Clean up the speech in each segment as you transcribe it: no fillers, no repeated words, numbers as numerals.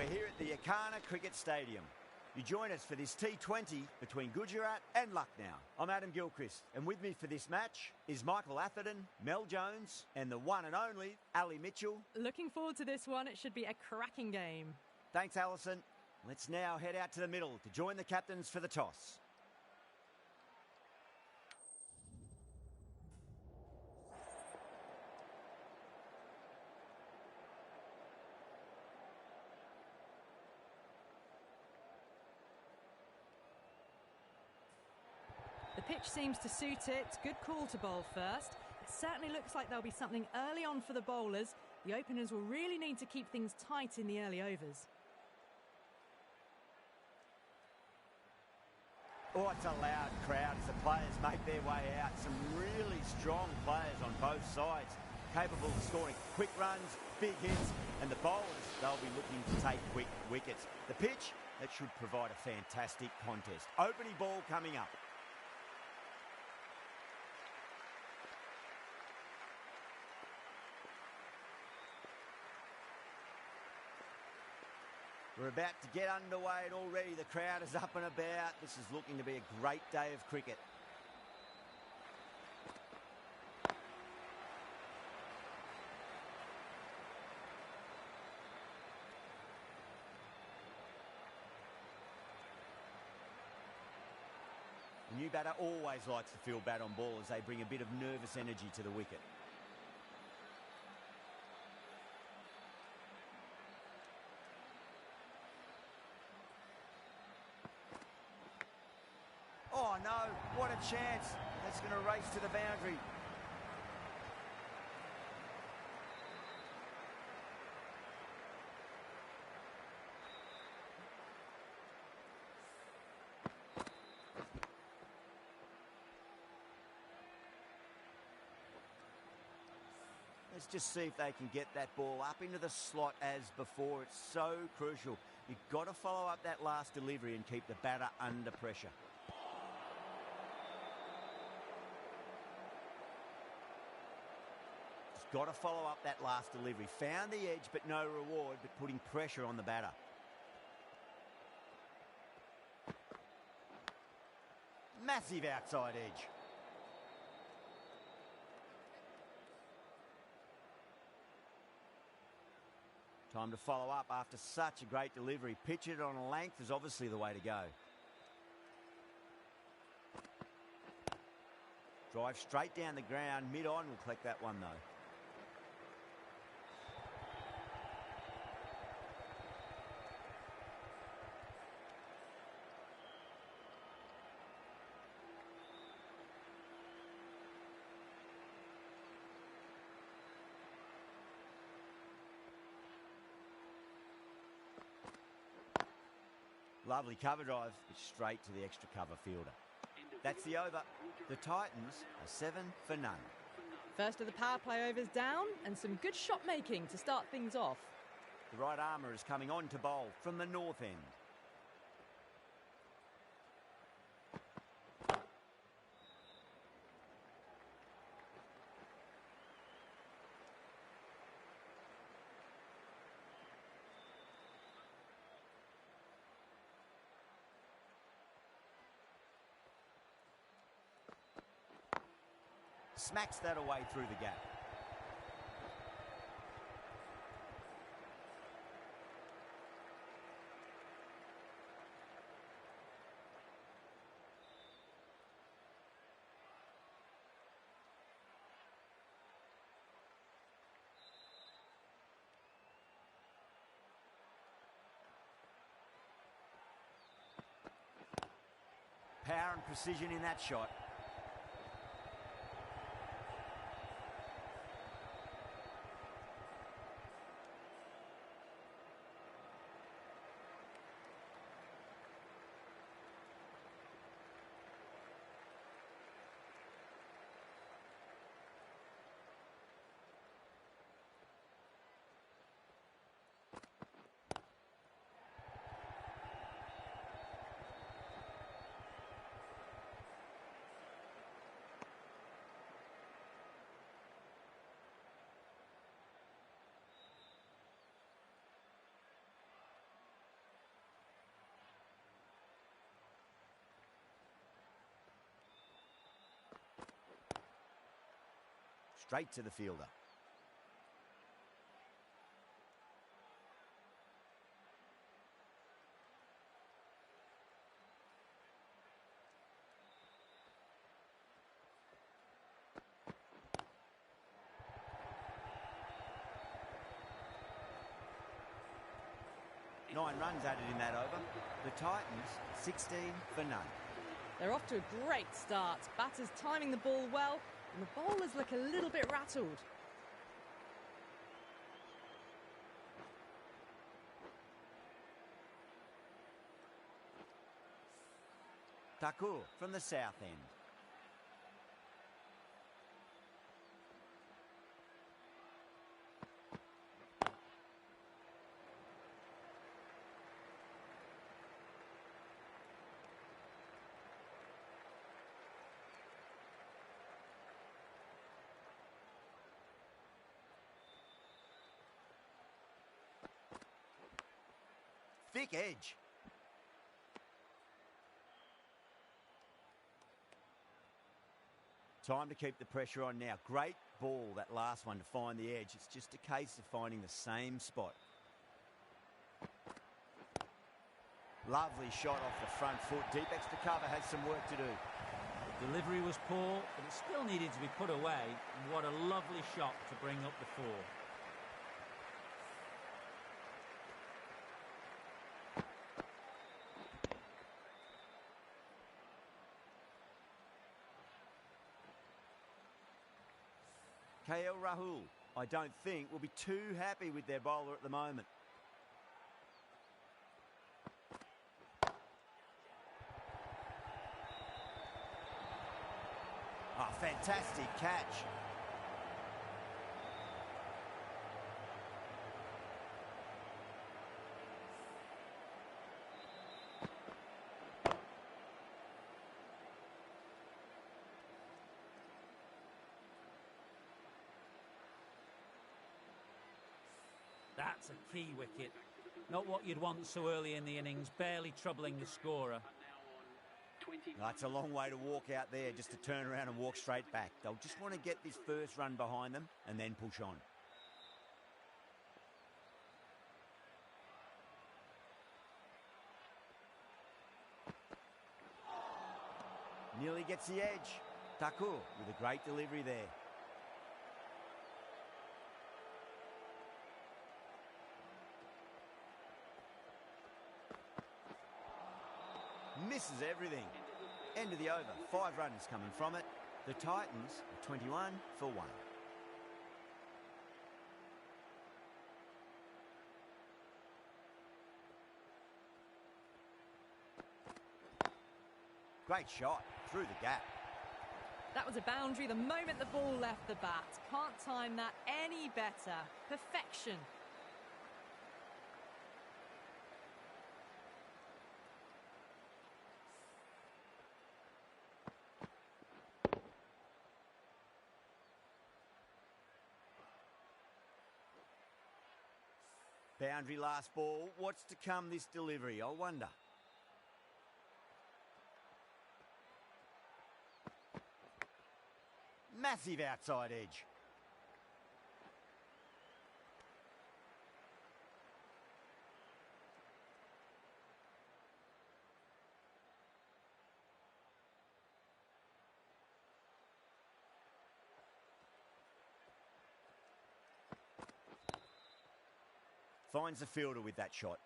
We're here at the Yakana Cricket Stadium. You join us for this T20 between Gujarat and Lucknow. I'm Adam Gilchrist, and with me for this match is Michael Atherton, Mel Jones, and the one and only Ali Mitchell. Looking forward to this one. It should be a cracking game. Thanks, Alison. Let's now head out to the middle to join the captains for the toss. The pitch seems to suit it. Good call to bowl first. It certainly looks like there'll be something early on for the bowlers. The openers will really need to keep things tight in the early overs. Oh, it's a loud crowd as the players make their way out. Some really strong players on both sides, capable of scoring quick runs, big hits, and the bowlers, they'll be looking to take quick wickets. The pitch, that should provide a fantastic contest. Opening ball coming up. We're about to get underway and already the crowd is up and about. This is looking to be a great day of cricket. The new batter always likes to feel bat on ball as they bring a bit of nervous energy to the wicket. Oh no, what a chance. That's going to race to the boundary. Let's just see if they can get that ball up into the slot as before. It's so crucial. You've got to follow up that last delivery and keep the batter under pressure. Got to follow up that last delivery. Found the edge, but no reward, but putting pressure on the batter. Massive outside edge. Time to follow up after such a great delivery. Pitch it on a length is obviously the way to go. Drive straight down the ground. Mid-on will collect that one though. Lovely cover drive, it's straight to the extra cover fielder. That's the over. The Titans are 7 for none. First of the power play overs down and some good shot making to start things off. The right armour is coming on to bowl from the north end. Smacks that away through the gap. Power and precision in that shot. straight to the fielder. Nine runs added in that over. The Titans, 16 for none. They're off to a great start. Batters timing the ball well, and the bowlers look a little bit rattled. Thakur from the south end. Thick edge. Time to keep the pressure on now. Great ball, that last one, to find the edge. It's just a case of finding the same spot. Lovely shot off the front foot. Deep extra cover has some work to do. Delivery was poor, but it still needed to be put away. And what a lovely shot to bring up the four. KL Rahul, I don't think, will be too happy with their bowler at the moment. Oh, fantastic catch. That's a key wicket. Not what you'd want so early in the innings, barely troubling the scorer. That's a long way to walk out there, just to turn around and walk straight back. They'll just want to get this first run behind them and then push on. Nearly gets the edge. Thakur with a great delivery there. Misses everything. End of the over. 5 runs coming from it. The Titans are 21 for 1. Great shot through the gap. That was a boundary the moment the ball left the bat. Can't time that any better. Perfection. Boundary last ball. What's to come this delivery, I wonder. Massive outside edge. Finds the fielder with that shot.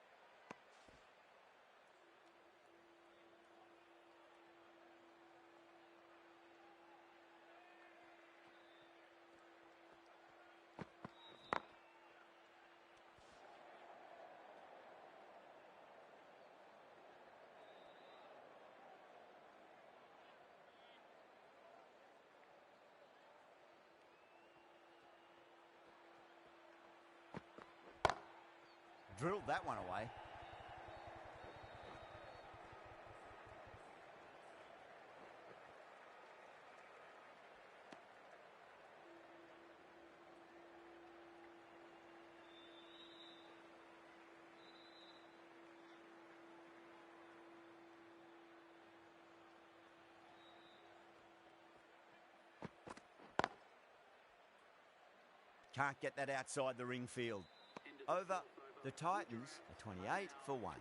Drilled that one away. Can't get that outside the ring field. Over, the Titans are 28 for 1.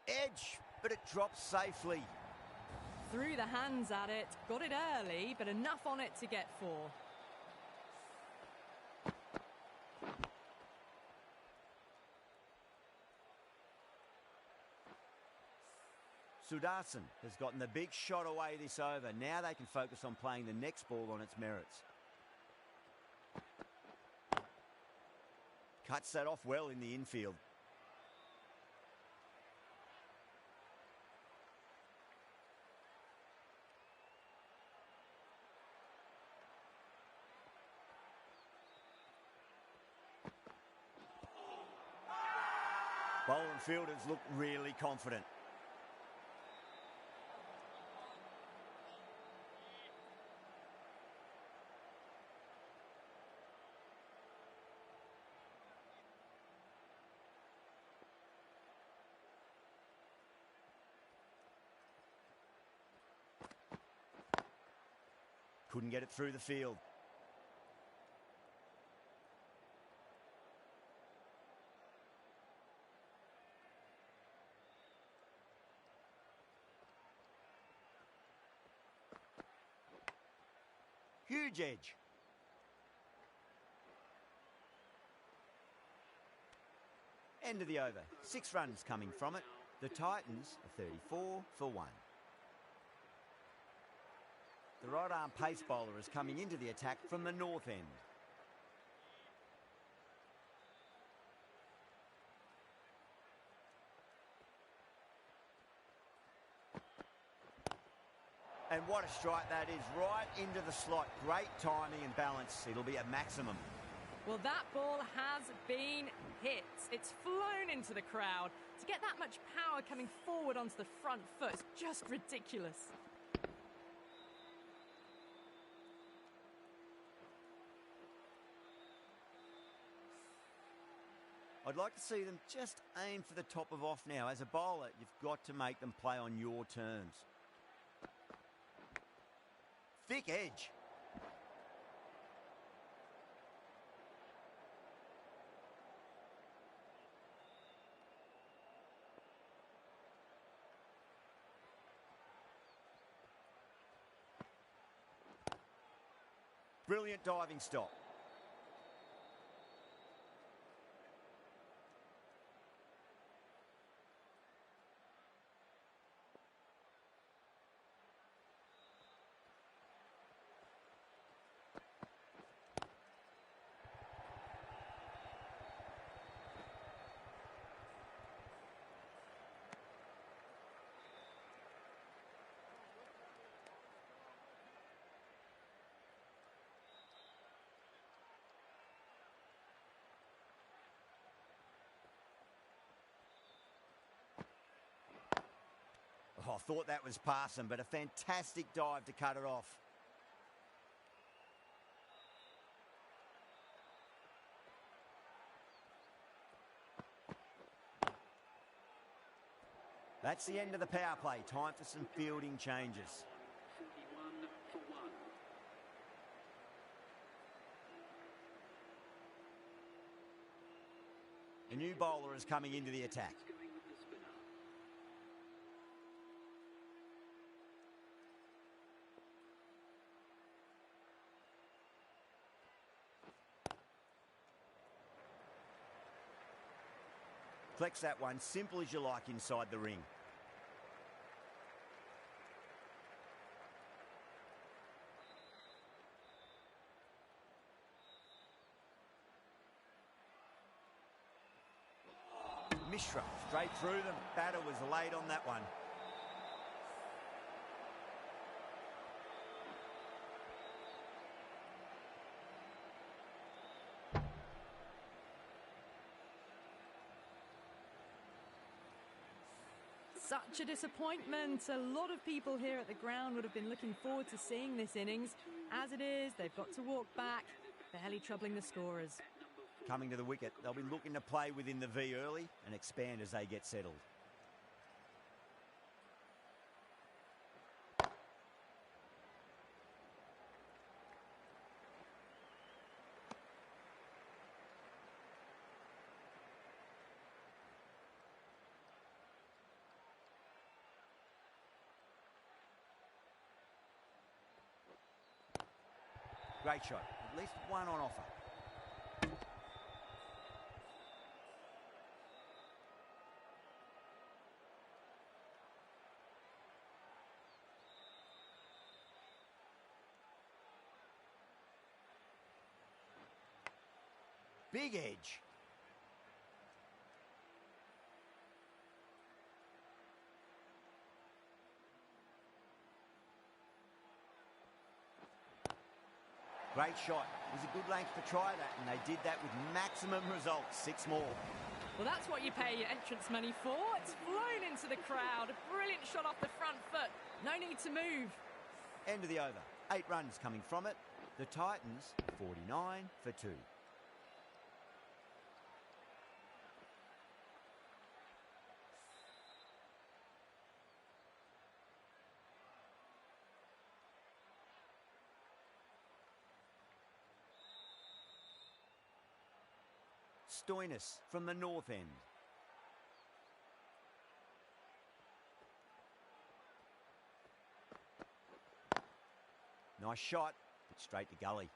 Edge, but it drops safely. Threw the hands at it, got it early, but enough on it to get 4. Sudarshan has gotten the big shot away this over. Now they can focus on playing the next ball on its merits. Cuts that off well in the infield. Bowler and fielders look really confident. Couldn't get it through the field. Huge edge. End of the over. 6 runs coming from it. The Titans are 34 for 1. The right-arm pace bowler is coming into the attack from the north end. And what a strike that is, right into the slot. Great timing and balance. It'll be a maximum. Well, that ball has been hit. It's flown into the crowd. To get that much power coming forward onto the front foot is just ridiculous. I'd like to see them just aim for the top of off now. As a bowler, you've got to make them play on your terms. Thick edge. Brilliant diving stop. Oh, I thought that was passing, but a fantastic dive to cut it off. That's the end of the power play. Time for some fielding changes. 41 for 1. A new bowler is coming into the attack. Going with the spinner. Flex that one, simple as you like inside the ring. Mishra straight through them. Batter was late on that one. Such a disappointment. A lot of people here at the ground would have been looking forward to seeing this innings. As it is, they've got to walk back, barely troubling the scorers. Coming to the wicket, they'll be looking to play within the V early and expand as they get settled. Great shot. At least one on offer. Big edge. Great shot. It was a good length to try that, and they did that with maximum results. 6 more. Well, that's what you pay your entrance money for. It's flown into the crowd. A brilliant shot off the front foot. No need to move. End of the over. 8 runs coming from it. The Titans, 49 for 2. Stoinis from the north end. Nice shot, but straight to gully.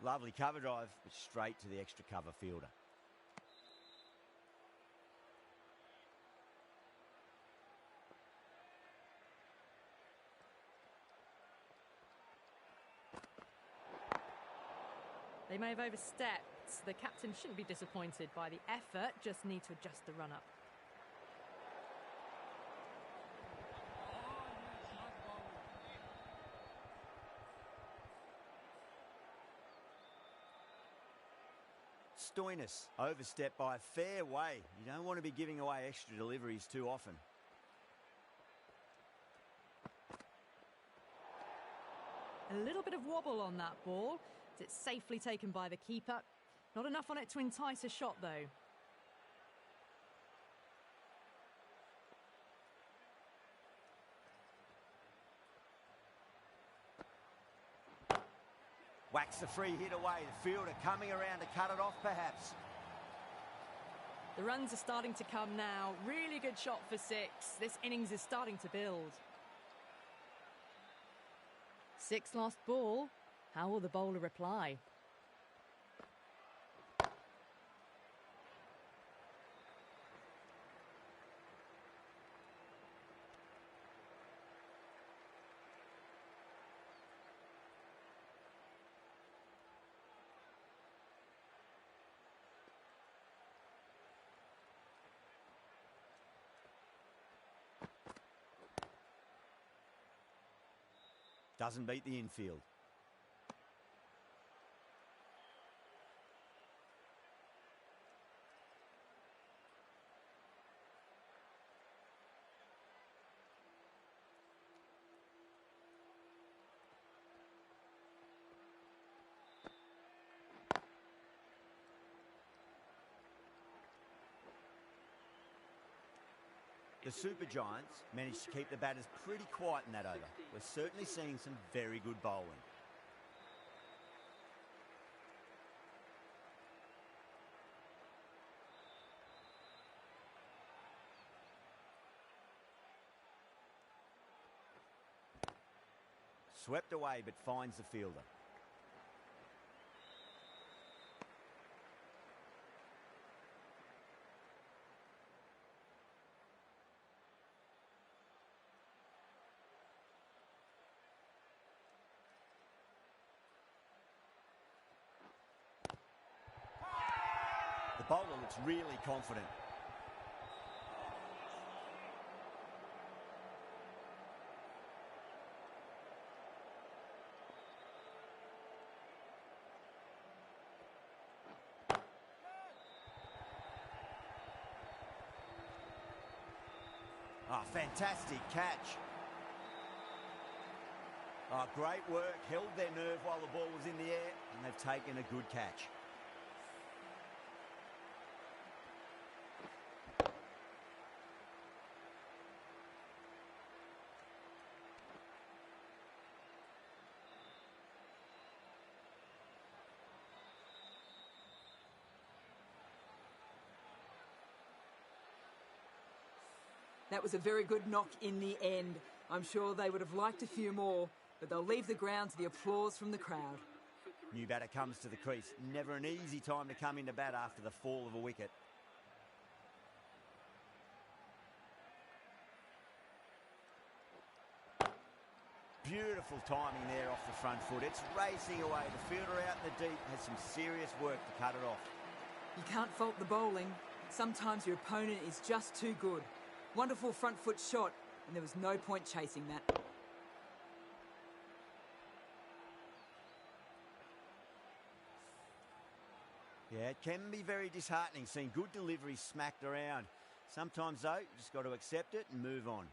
Lovely cover drive, but straight to the extra cover fielder. They may have overstepped. The captain shouldn't be disappointed by the effort, just need to adjust the run-up. Stoinis overstepped by a fair way. You don't want to be giving away extra deliveries too often. A little bit of wobble on that ball. It's safely taken by the keeper. Not enough on it to entice a shot, though. Whacks the free hit away. The fielder coming around to cut it off, perhaps. The runs are starting to come now. Really good shot for 6. This innings is starting to build. 6 lost ball. How will the bowler reply? Doesn't beat the infield. The Super Giants managed to keep the batters pretty quiet in that over. We're certainly seeing some very good bowling. Swept away but finds the fielder. bowler looks really confident. Oh, fantastic catch. Oh, great work. Held their nerve while the ball was in the air, and they've taken a good catch. That was a very good knock in the end. I'm sure they would have liked a few more, but they'll leave the ground to the applause from the crowd. New batter comes to the crease. Never an easy time to come into bat after the fall of a wicket. Beautiful timing there off the front foot. It's racing away. The fielder out in the deep has some serious work to cut it off. You can't fault the bowling. Sometimes your opponent is just too good. Wonderful front foot shot, and there was no point chasing that. Yeah, it can be very disheartening seeing good deliveries smacked around. Sometimes, though, you just got to accept it and move on.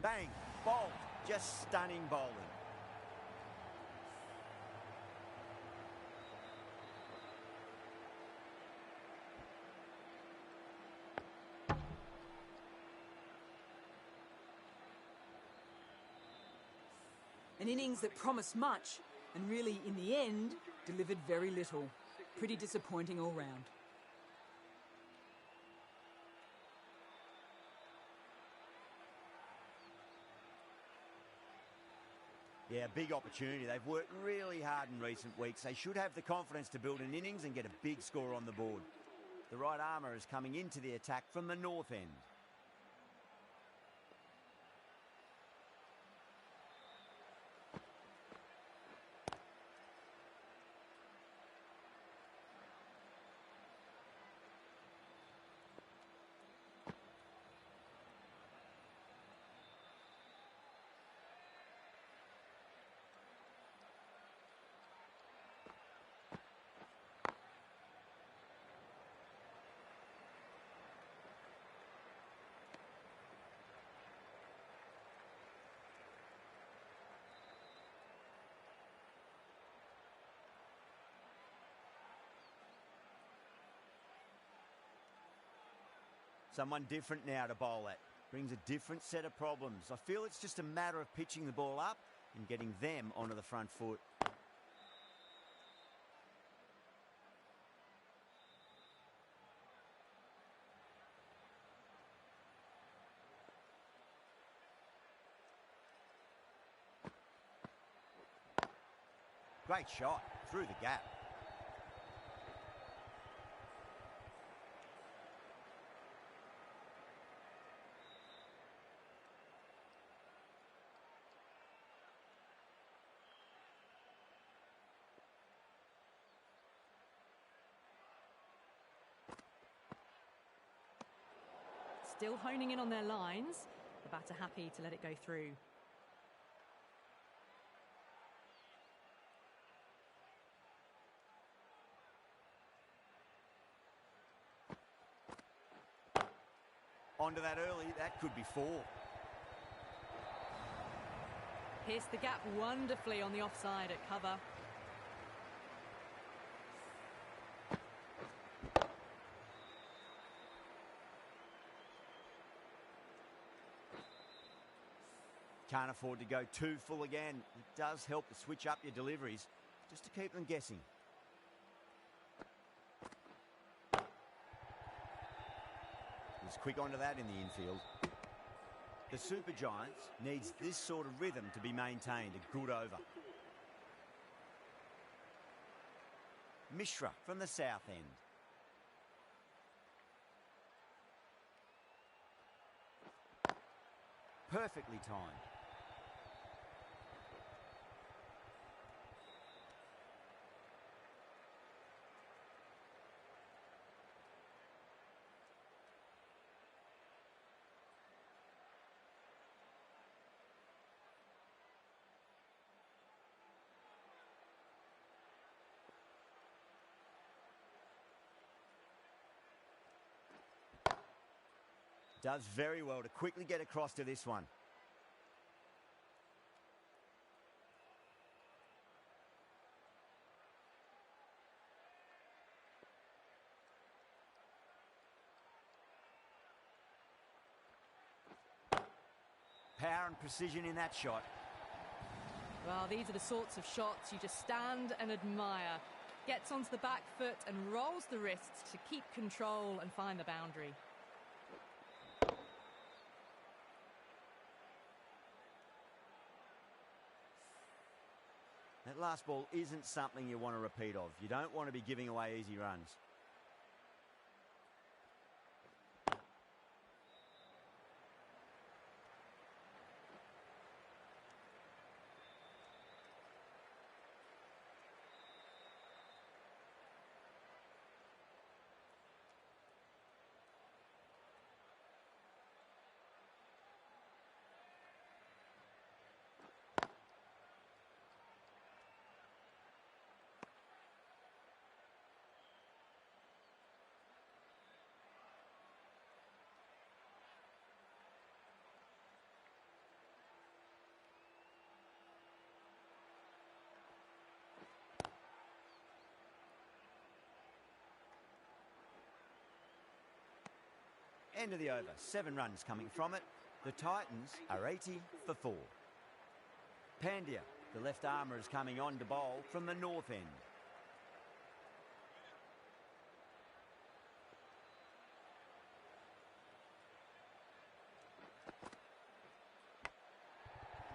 Bang, bowled, just stunning bowling. An innings that promised much, and really, in the end, delivered very little. Pretty disappointing all round. Yeah, big opportunity. They've worked really hard in recent weeks. They should have the confidence to build an innings and get a big score on the board. The right armour is coming into the attack from the north end. Someone different now to bowl at. Brings a different set of problems. I feel it's just a matter of pitching the ball up and getting them onto the front foot. Great shot through the gap. Still honing in on their lines. The batter happy to let it go through. Onto that early, that could be 4. Pierced the gap wonderfully on the offside at cover. Can't afford to go too full again. It does help to switch up your deliveries, just to keep them guessing. He's quick onto that in the infield. The Super Giants needs this sort of rhythm to be maintained. A good over. Mishra from the south end. Perfectly timed. Does very well to quickly get across to this one. Power and precision in that shot. Well, these are the sorts of shots you just stand and admire. Gets onto the back foot and rolls the wrists to keep control and find the boundary. That last ball isn't something you want to repeat of. You don't want to be giving away easy runs. End of the over. 7 runs coming from it. The Titans are 80 for 4. Pandya, the left armour, is coming on to bowl from the north end.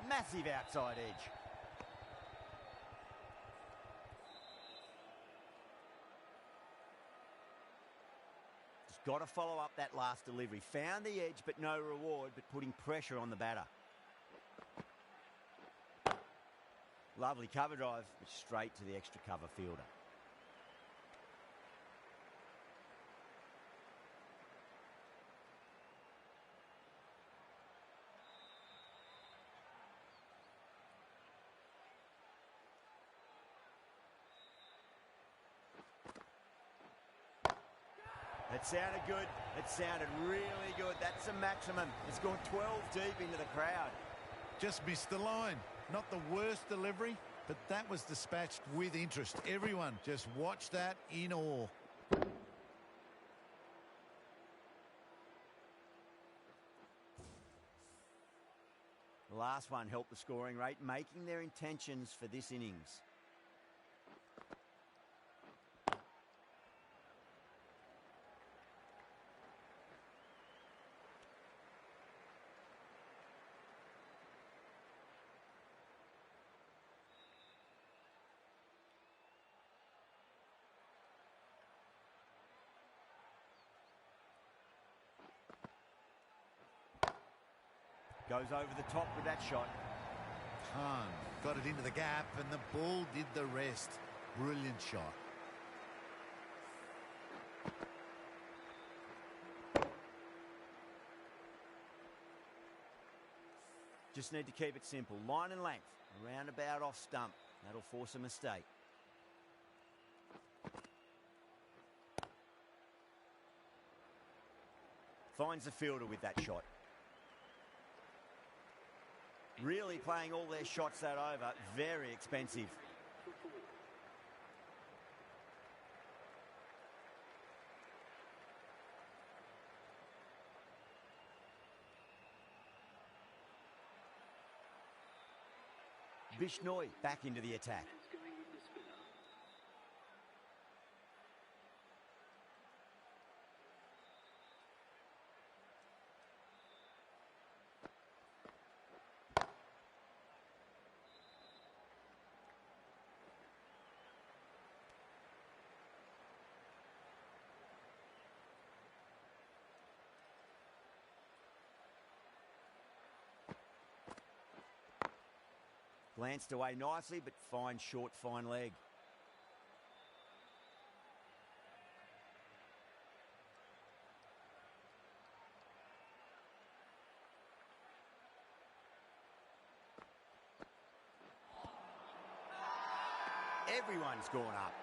Massive outside edge. Got to follow up that last delivery. Found the edge, but no reward, but putting pressure on the batter. Lovely cover drive, but straight to the extra cover fielder. It sounded good. It sounded really good. That's the maximum. It's gone 12 deep into the crowd. Just missed the line. Not the worst delivery, but that was dispatched with interest. Everyone just watched that in awe. The last one helped the scoring rate, making their intentions for this innings. Goes over the top with that shot. Khan got it into the gap and the ball did the rest. Brilliant shot. Just need to keep it simple. Line and length. Roundabout off stump. That'll force a mistake. Finds the fielder with that shot. Really playing all their shots that over. Very expensive. Bishnoi back into the attack. Glanced away nicely, but fine short, fine leg. Everyone's gone up.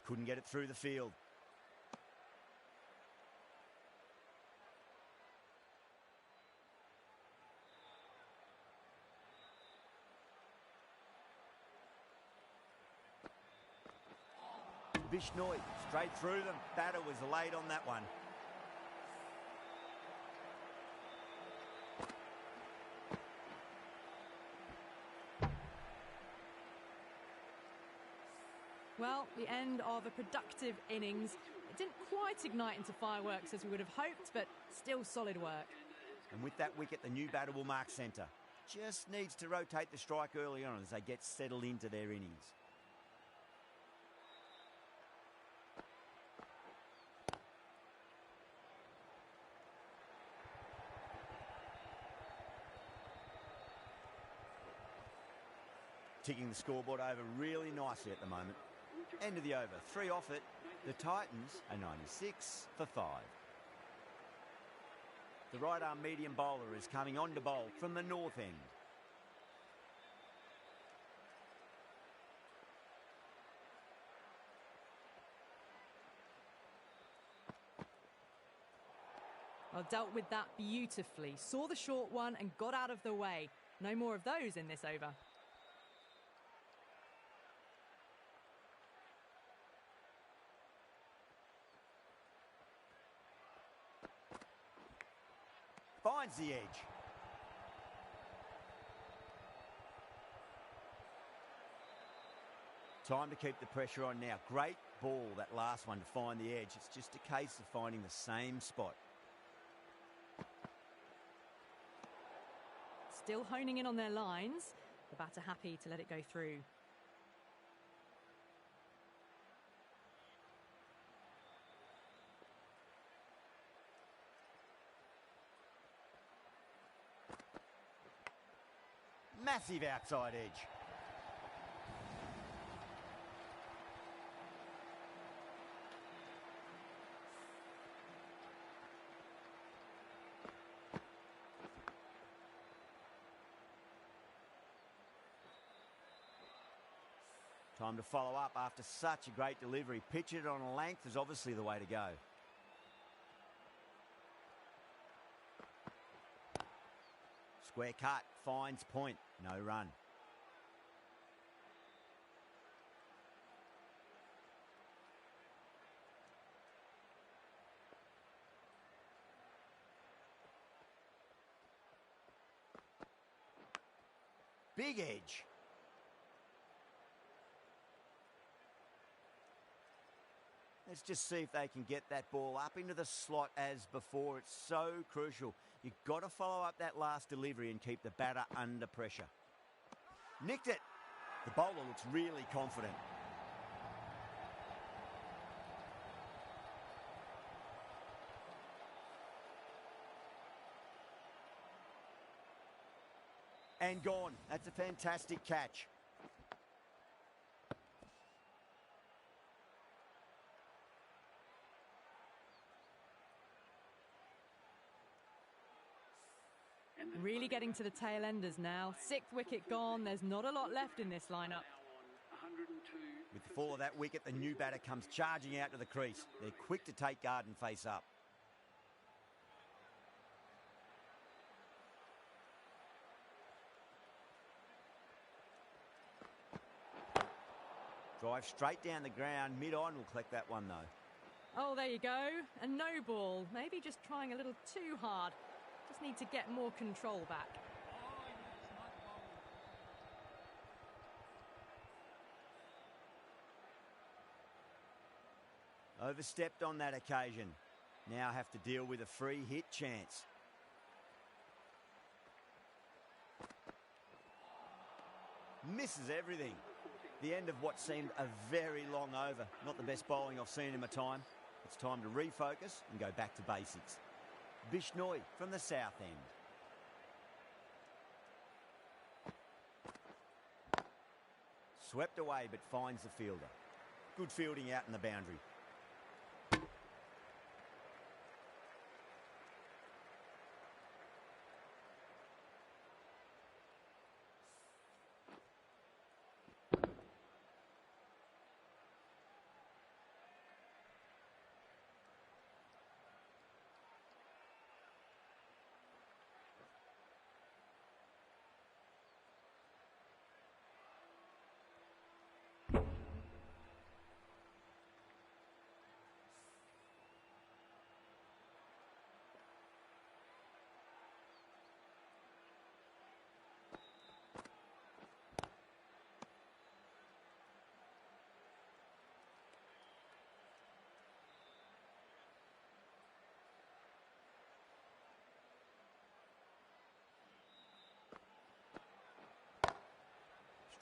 Couldn't get it through the field. Bishnoi straight through them. Batter was late on that one. Well, the end of a productive innings. It didn't quite ignite into fireworks as we would have hoped, but still solid work. And with that wicket, the new batter will mark centre. Just needs to rotate the strike early on as they get settled into their innings. Ticking the scoreboard over really nicely at the moment. End of the over, 3 off it. The Titans are 96 for 5. The right arm medium bowler is coming on to bowl from the north end. Well, dealt with that beautifully. Saw the short one and got out of the way. No more of those in this over. Finds the edge. Time to keep the pressure on now. Great ball, that last one, to find the edge. It's just a case of finding the same spot. Still honing in on their lines. The batter happy to let it go through. Massive outside edge. Time to follow up after such a great delivery. Pitch it on a length is obviously the way to go. Square cut, finds point, no run. Big edge. Let's just see if they can get that ball up into the slot as before. It's so crucial. You've got to follow up that last delivery and keep the batter under pressure. Nicked it. The bowler looks really confident. And gone. That's a fantastic catch. Really getting to the tail enders now. 6th wicket gone. There's not a lot left in this lineup. With the fall of that wicket, the new batter comes charging out to the crease. They're quick to take guard and face up. Drive straight down the ground. Mid-on will collect that one, though. Oh, there you go. A no ball. Maybe just trying a little too hard. Just need to get more control back. Overstepped on that occasion. Now have to deal with a free hit chance. Misses everything. The end of what seemed a very long over. Not the best bowling I've seen in my time. It's time to refocus and go back to basics. Bishnoi from the south end. Swept away but finds the fielder. Good fielding out in the boundary.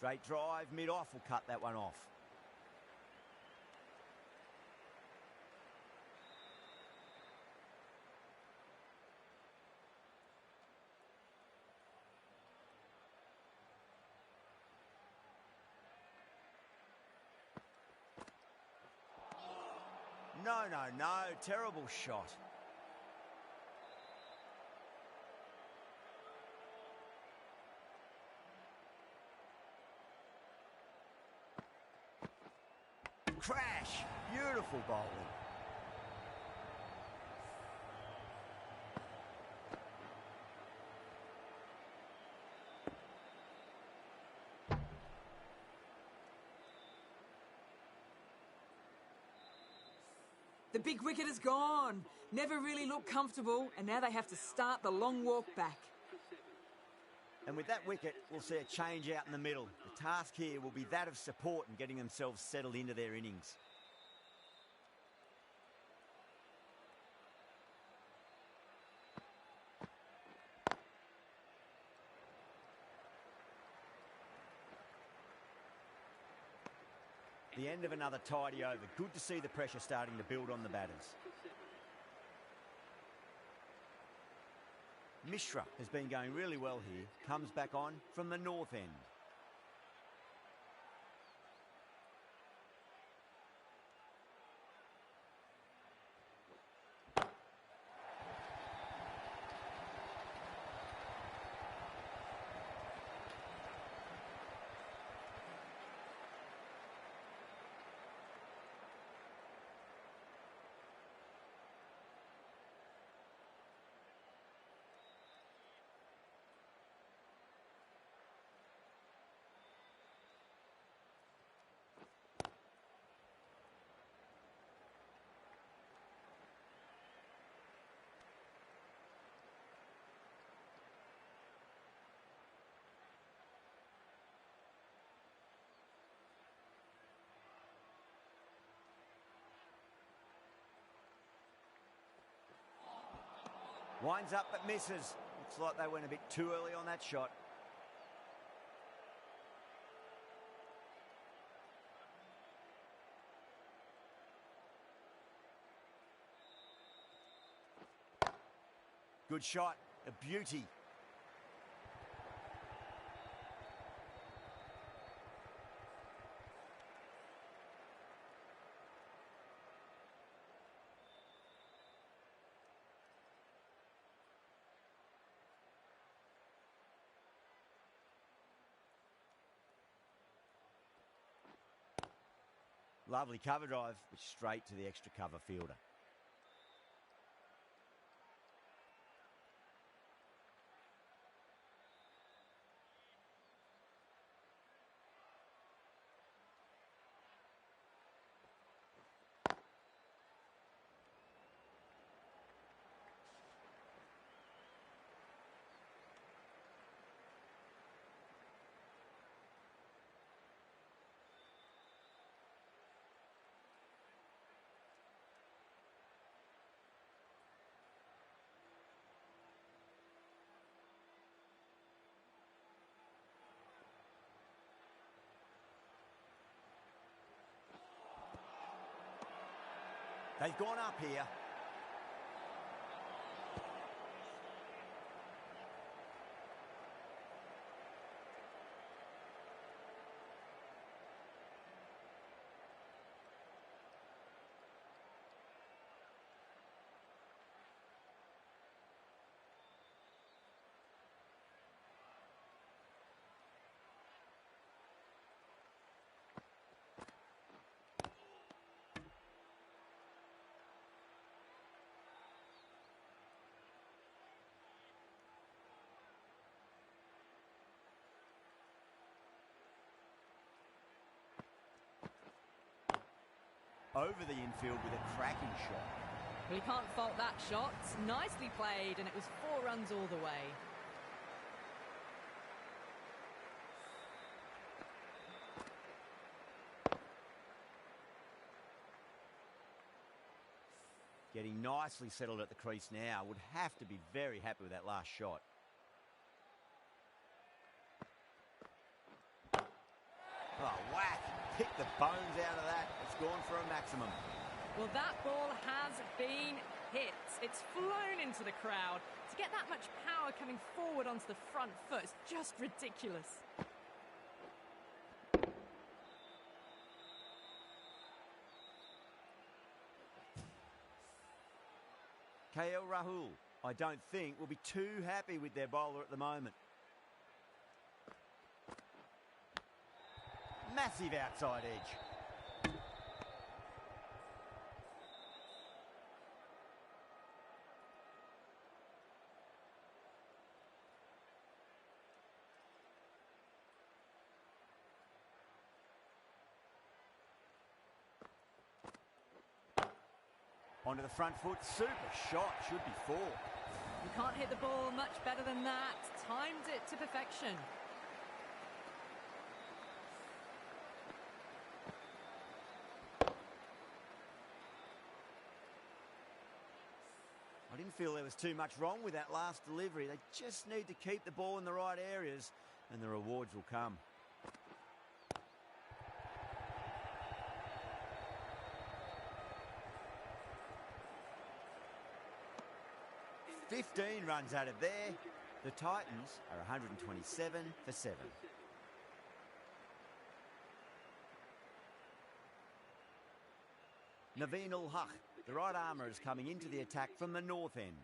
Straight drive, mid-off will cut that one off. No, terrible shot. Crash! Beautiful bowling. The big wicket is gone. Never really looked comfortable, and now they have to start the long walk back. And with that wicket, we'll see a change out in the middle. The task here will be that of support and getting themselves settled into their innings. The end of another tidy over. Good to see the pressure starting to build on the batters. Mishra has been going really well here. Comes back on from the north end. Winds up but misses. Looks like they went a bit too early on that shot. Good shot, a beauty. Lovely cover drive, but straight to the extra cover fielder. They've gone up here. Over the infield with a cracking shot. Well, you can't fault that shot. Nicely played, and it was 4 runs all the way. Getting nicely settled at the crease now. Would have to be very happy with that last shot. Oh, whack. Pick the bones out of that. It's gone for a maximum. Well, that ball has been hit. It's flown into the crowd. To get that much power coming forward onto the front foot is just ridiculous. KL Rahul, I don't think, will be too happy with their bowler at the moment. Massive outside edge. Onto the front foot, super shot, should be 4. You can't hit the ball much better than that. Timed it to perfection. I didn't feel there was too much wrong with that last delivery. They just need to keep the ball in the right areas and the rewards will come. "15 runs out of there. The Titans are 127 for 7. Naveen ul-Haq, the right armour, is coming into the attack from the north end.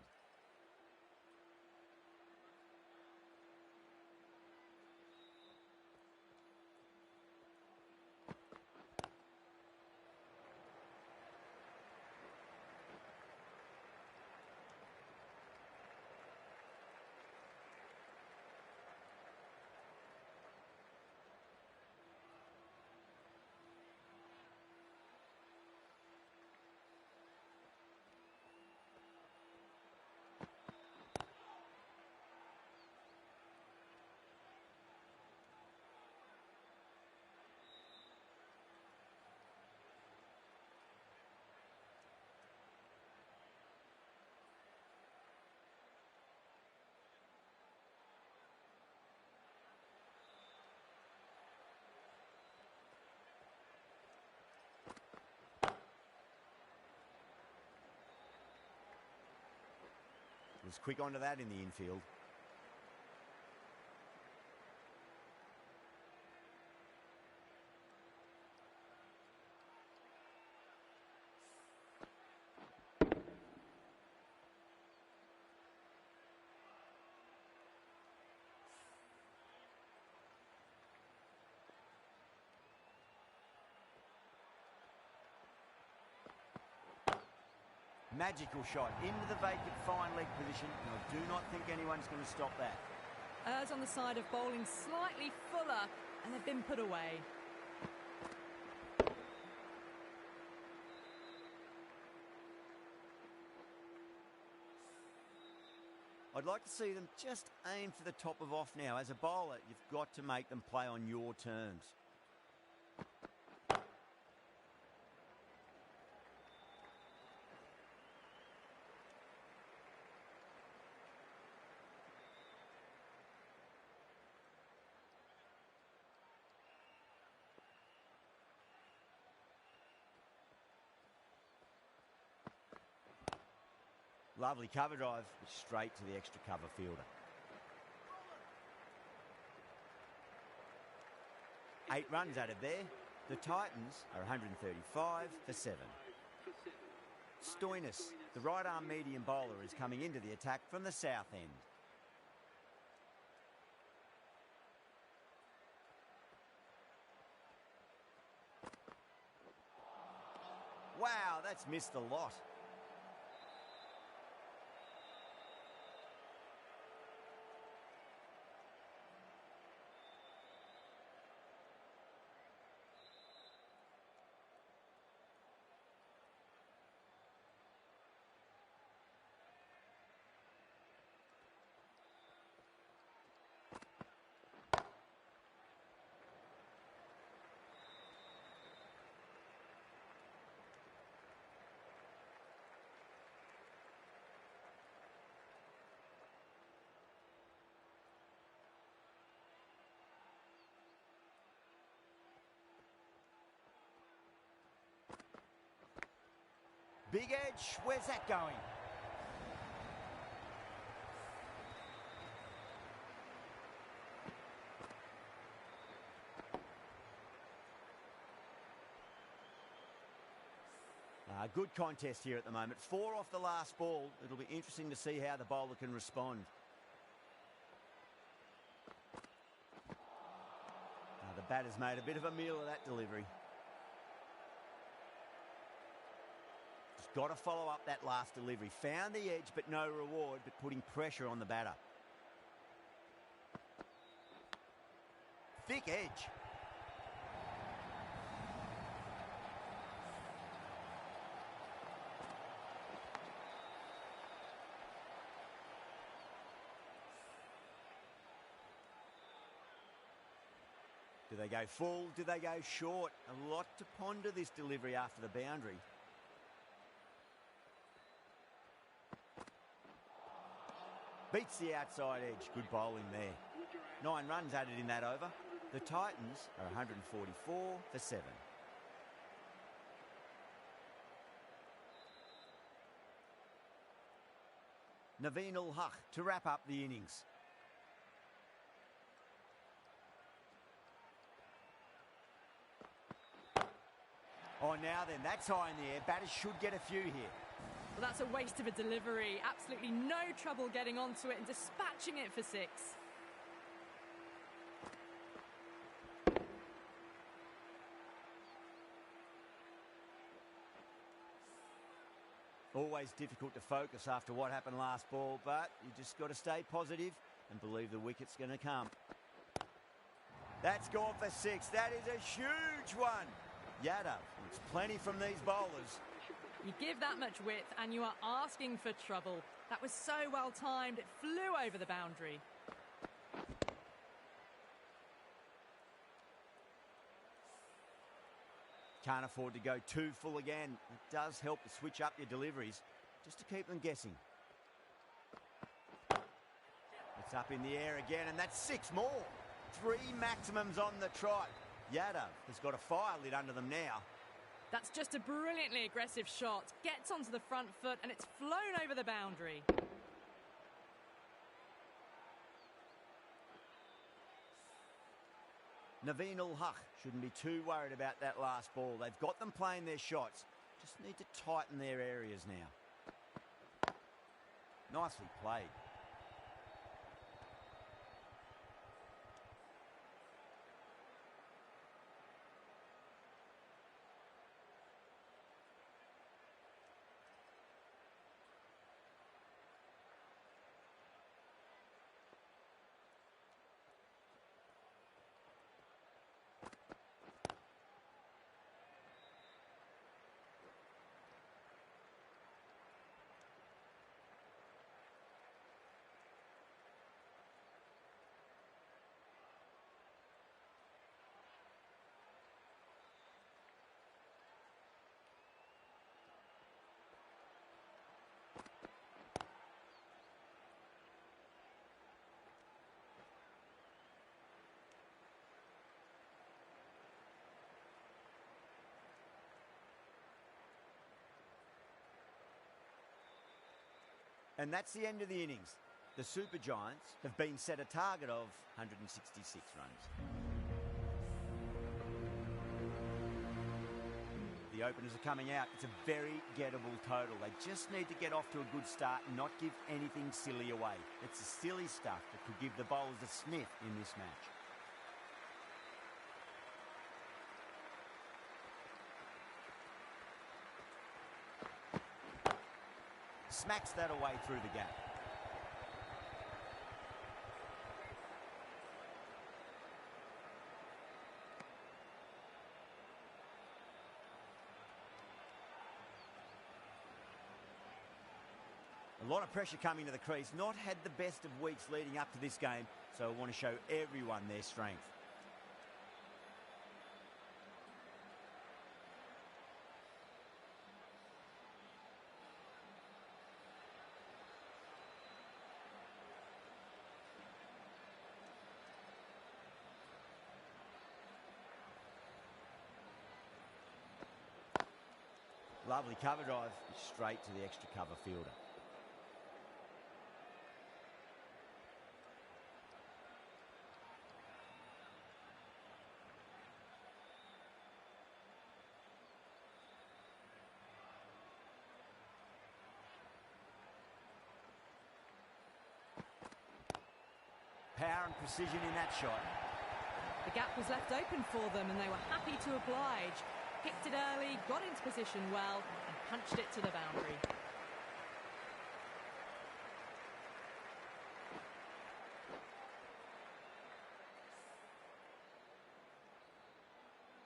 Was quick onto that in the infield. Magical shot into the vacant fine leg position, and I do not think anyone's going to stop that. Errs on the side of bowling slightly fuller, and they've been put away. I'd like to see them just aim for the top of off now. As a bowler, you've got to make them play on your terms. Lovely cover drive, straight to the extra cover fielder. 8 runs added there. The Titans are 135 for 7. Stoinis, the right-arm medium bowler, is coming into the attack from the south end. Wow, that's missed a lot. Big edge, where's that going? Good contest here at the moment. 4 off the last ball. It'll be interesting to see how the bowler can respond. The batter's made a bit of a meal of that delivery. Just got to follow up that last delivery. Found the edge, but no reward, but putting pressure on the batter. Thick edge. Do they go full? Do they go short? A lot to ponder this delivery after the boundary. Beats the outside edge. Good bowling there. 9 runs added in that over. The Titans are 144 for 7. Naveen-ul-Haq to wrap up the innings. Oh, now then, that's high in the air. Batters should get a few here. Well, that's a waste of a delivery. Absolutely no trouble getting onto it and dispatching it for 6. Always difficult to focus after what happened last ball, but you just got to stay positive and believe the wicket's going to come. That's gone for 6. That is a huge one. Yadav wants plenty from these bowlers. You give that much width and you are asking for trouble. That was so well timed, it flew over the boundary. Can't afford to go too full again. It does help to switch up your deliveries, just to keep them guessing. It's up in the air again, and that's 6 more. 3 maximums on the trot. Yadav has got a fire lit under them now. That's just a brilliantly aggressive shot. Gets onto the front foot and it's flown over the boundary. Naveen-ul-Haq shouldn't be too worried about that last ball. They've got them playing their shots. Just need to tighten their areas now. Nicely played. And that's the end of the innings. The Super Giants have been set a target of 166 runs. The openers are coming out. It's a very gettable total. They just need to get off to a good start and not give anything silly away. It's the silly stuff that could give the bowlers a sniff in this match. Smacks that away through the gap. A lot of pressure coming to the crease. Not had the best of weeks leading up to this game, so I want to show everyone their strength. Lovely cover drive, straight to the extra cover fielder. Power and precision in that shot. The gap was left open for them and they were happy to oblige. Picked it early, got into position well and punched it to the boundary.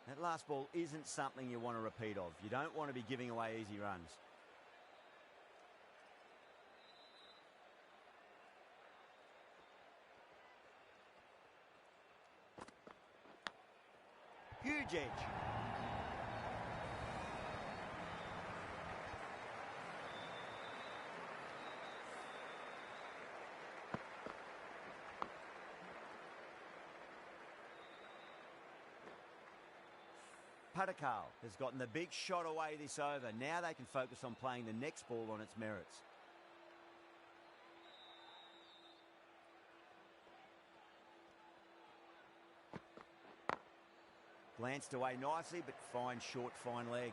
That last ball isn't something you want to repeat of. You don't want to be giving away easy runs. Huge edge. Patakal has gotten the big shot away this over. Now they can focus on playing the next ball on its merits. Glanced away nicely, but fine short, fine leg.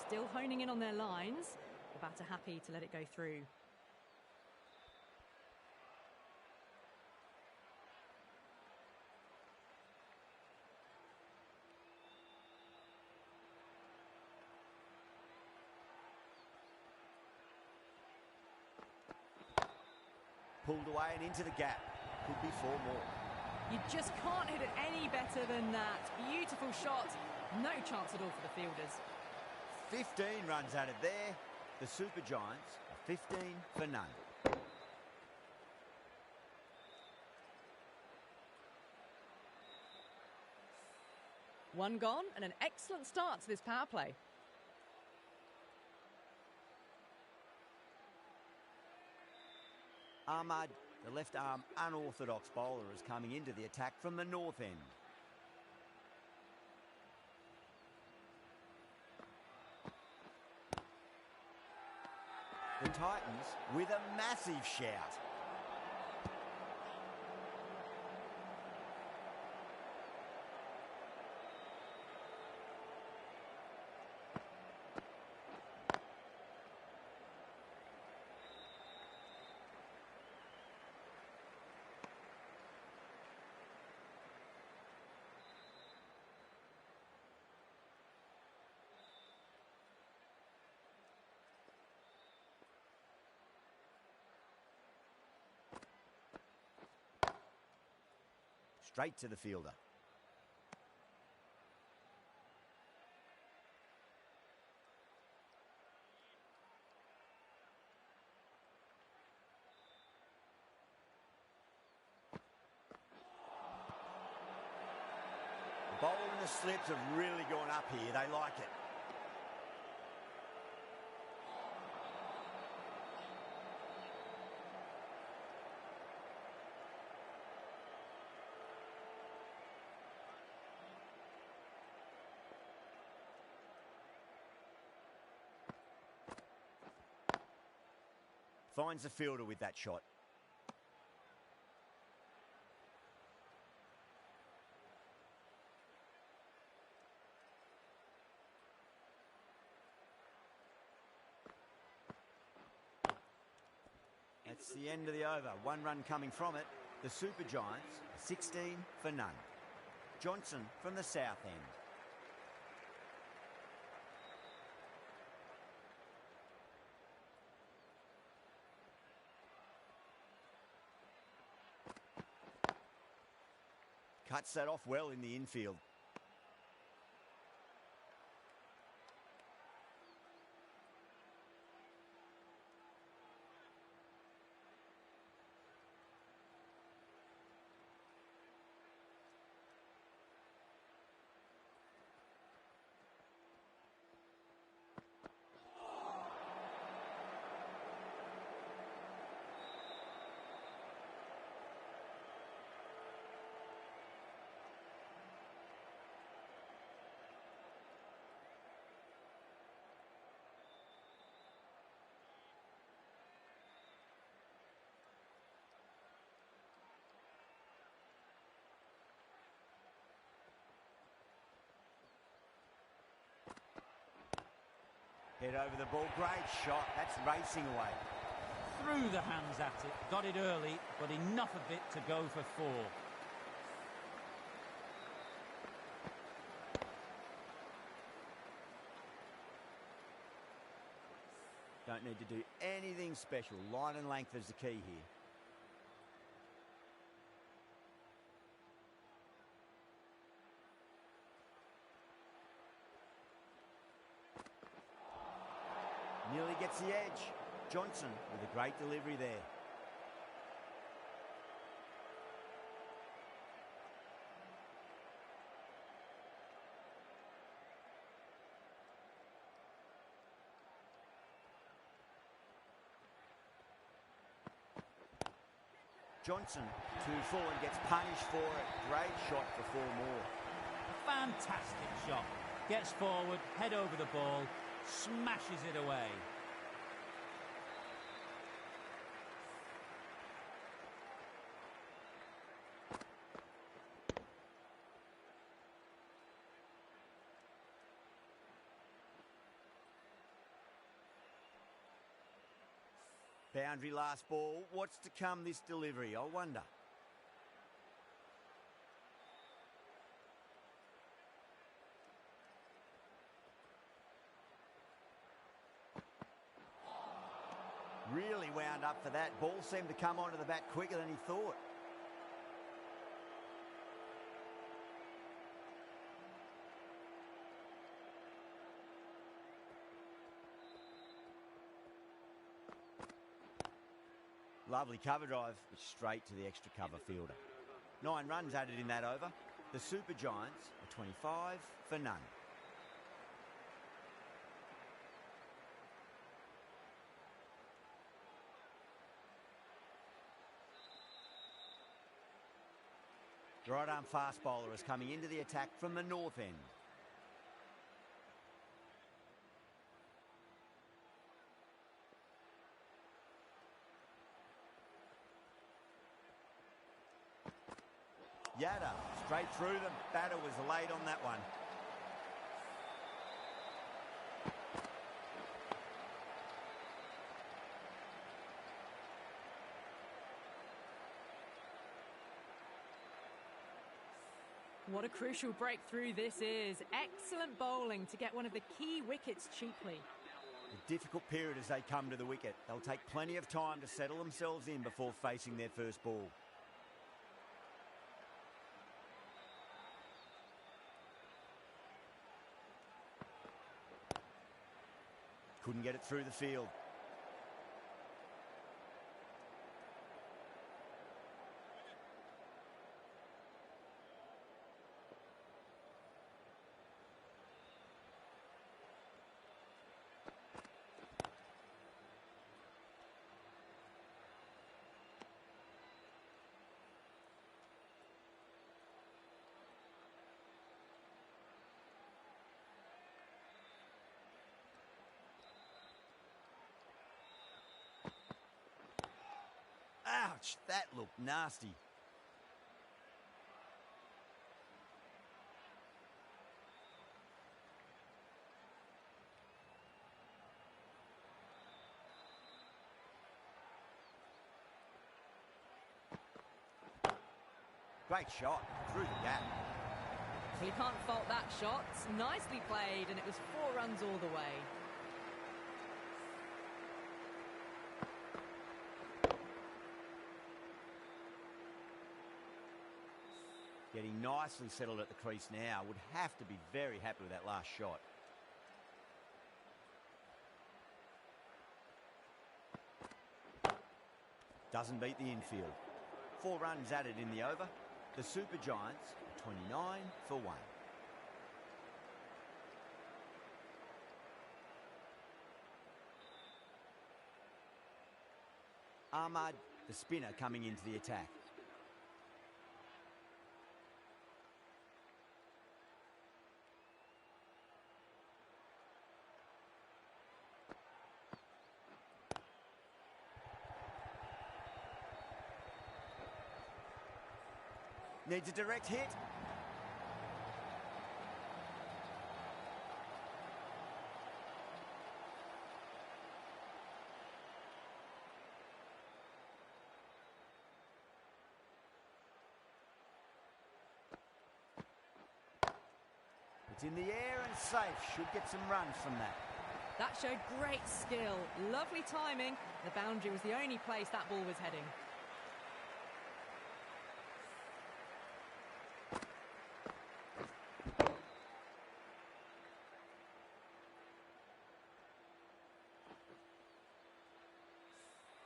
Still honing in on their lines. The batter happy to let it go through. Pulled away and into the gap. Could be 4 more. You just can't hit it any better than that. Beautiful shot. No chance at all for the fielders. 15 runs added there. The Super Giants are 15 for none. One gone and an excellent start to this power play. Ahmad, the left arm unorthodox bowler, is coming into the attack from the north end. The Titans with a massive shout. Straight to the fielder. The slips have really gone up here. They like it. Finds the fielder with that shot. That's the end of the over. One run coming from it. The Super Giants, 16 for none. Johnson from the south end. Cuts that off well in the infield. Head over the ball. Great shot. That's racing away. Threw the hands at it. Got it early, but enough of it to go for 4. Don't need to do anything special. Line and length is the key here. Nearly gets the edge. Johnson with a great delivery there. Johnson, 2-4 and gets punished for it. Great shot for 4 more. Fantastic shot. Gets forward, head over the ball, smashes it away. Boundary last ball. What's to come this delivery, I wonder. Really wound up for that. Ball seemed to come onto the bat quicker than he thought. Lovely cover drive, but straight to the extra cover fielder. 9 runs added in that over. The Super Giants are 25 for none. The right arm fast bowler is coming into the attack from the north end. Yada, straight through them. Batter was late on that one. What a crucial breakthrough this is. Excellent bowling to get one of the key wickets cheaply. A difficult period as they come to the wicket. They'll take plenty of time to settle themselves in before facing their first ball. Couldn't get it through the field. Ouch, that looked nasty. Great shot through the gap. Well, you can't fault that shot. Nicely played, and it was 4 runs all the way. Getting nicely settled at the crease now. Would have to be very happy with that last shot. Doesn't beat the infield. 4 runs added in the over. The Super Giants, 29 for 1. Ahmad, the spinner, coming into the attack. Needs a direct hit. It's in the air and safe. Should get some runs from that. That showed great skill. Lovely timing. The boundary was the only place that ball was heading.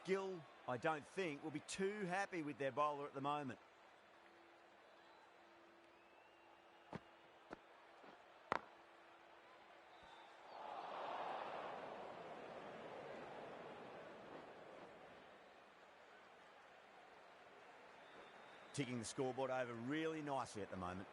Gill, I don't think, will be too happy with their bowler at the moment. Ticking the scoreboard over really nicely at the moment.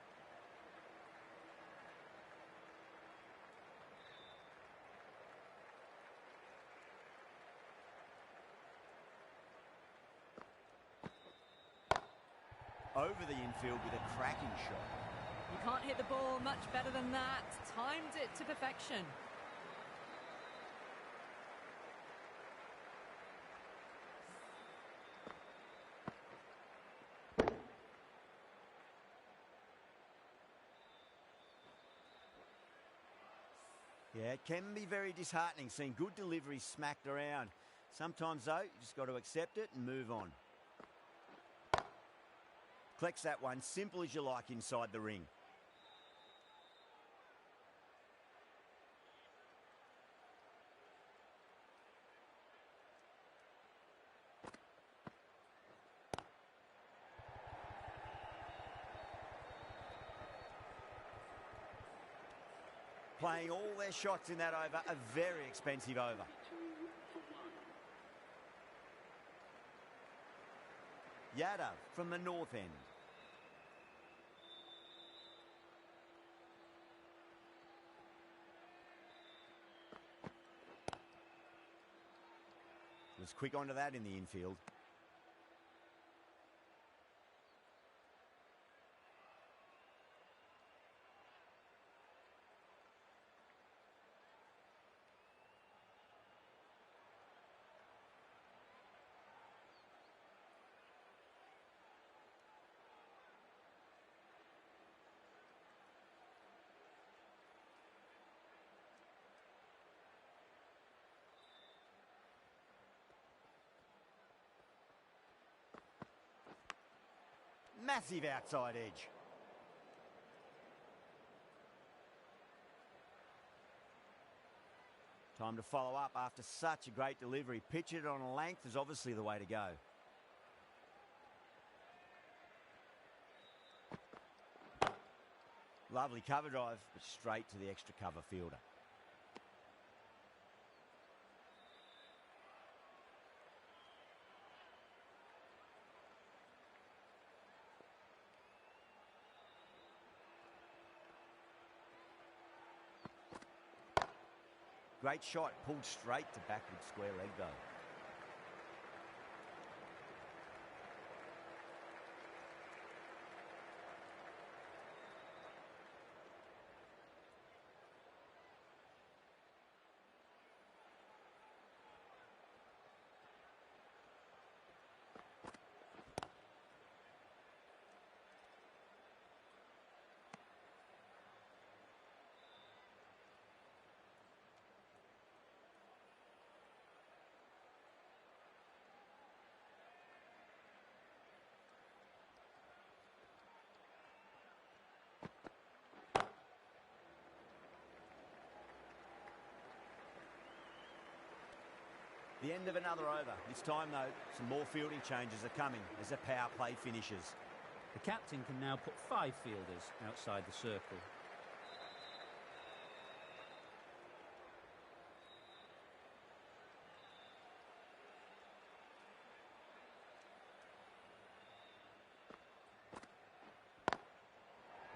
Over the infield with a cracking shot. You can't hit the ball much better than that. Timed it to perfection. Yeah, it can be very disheartening seeing good deliveries smacked around. Sometimes, though, you just got to accept it and move on. Collects that one, simple as you like inside the ring. Playing all their shots in that over, a very expensive over. 2 for 1. Yadav from the north end. Was quick onto that in the infield. Massive outside edge. Time to follow up after such a great delivery. Pitch it on a length is obviously the way to go. Lovely cover drive, but straight to the extra cover fielder. Great shot, pulled straight to backward square leg though. The end of another over. This time, though, some more fielding changes are coming as the power play finishes. The captain can now put 5 fielders outside the circle.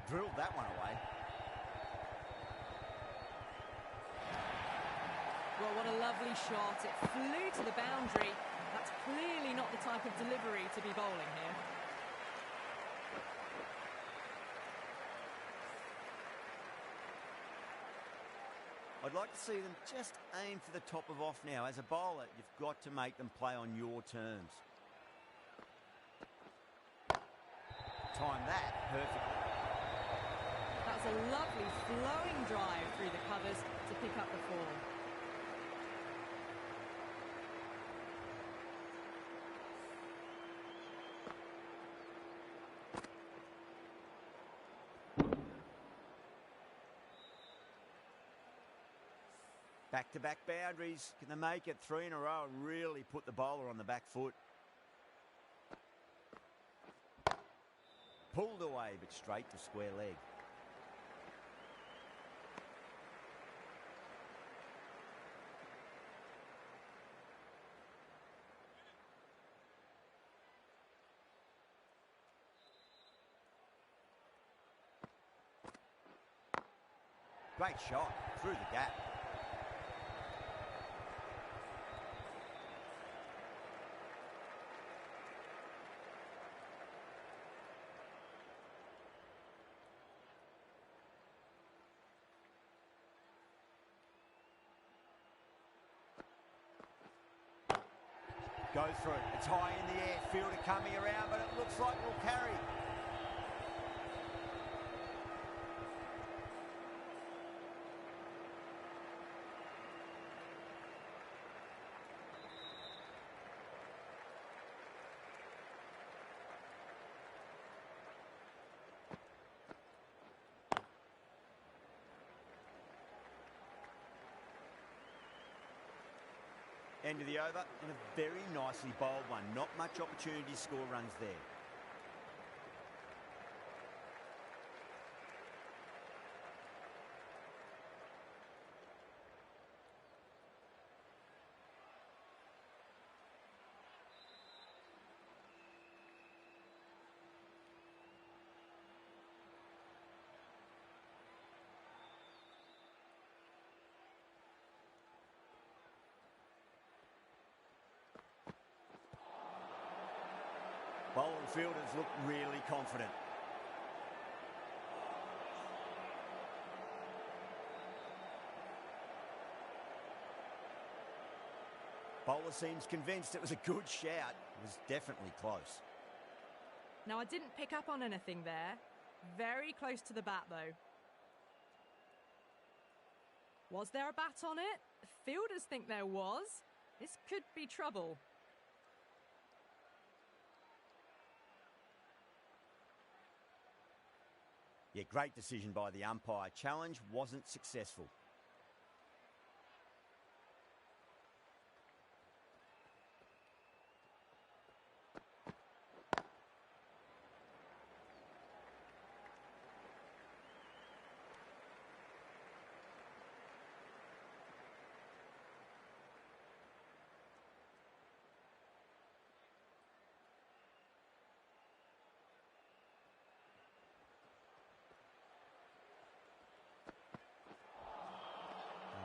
Drilled that one away. Well, what a lovely shot. It flew to the boundary. That's clearly not the type of delivery to be bowling here. I'd like to see them just aim for the top of off now. As a bowler, you've got to make them play on your terms. Time that perfectly. That was a lovely flowing drive through the covers to pick up the form. Back-to-back boundaries. Can they make it 3 in a row and really put the bowler on the back foot? Pulled away, but straight to square leg. Great shot through the gap. Go through. It's high in the air. Fielder coming around, but it looks like we'll carry. End of the over, and a very nicely bowled one. Not much opportunity to score runs there. Bowling fielders look really confident. Bowler seems convinced it was a good shout. It was definitely close. Now, I didn't pick up on anything there. Very close to the bat, though. Was there a bat on it? Fielders think there was. This could be trouble. Yeah, great decision by the umpire. Challenge wasn't successful.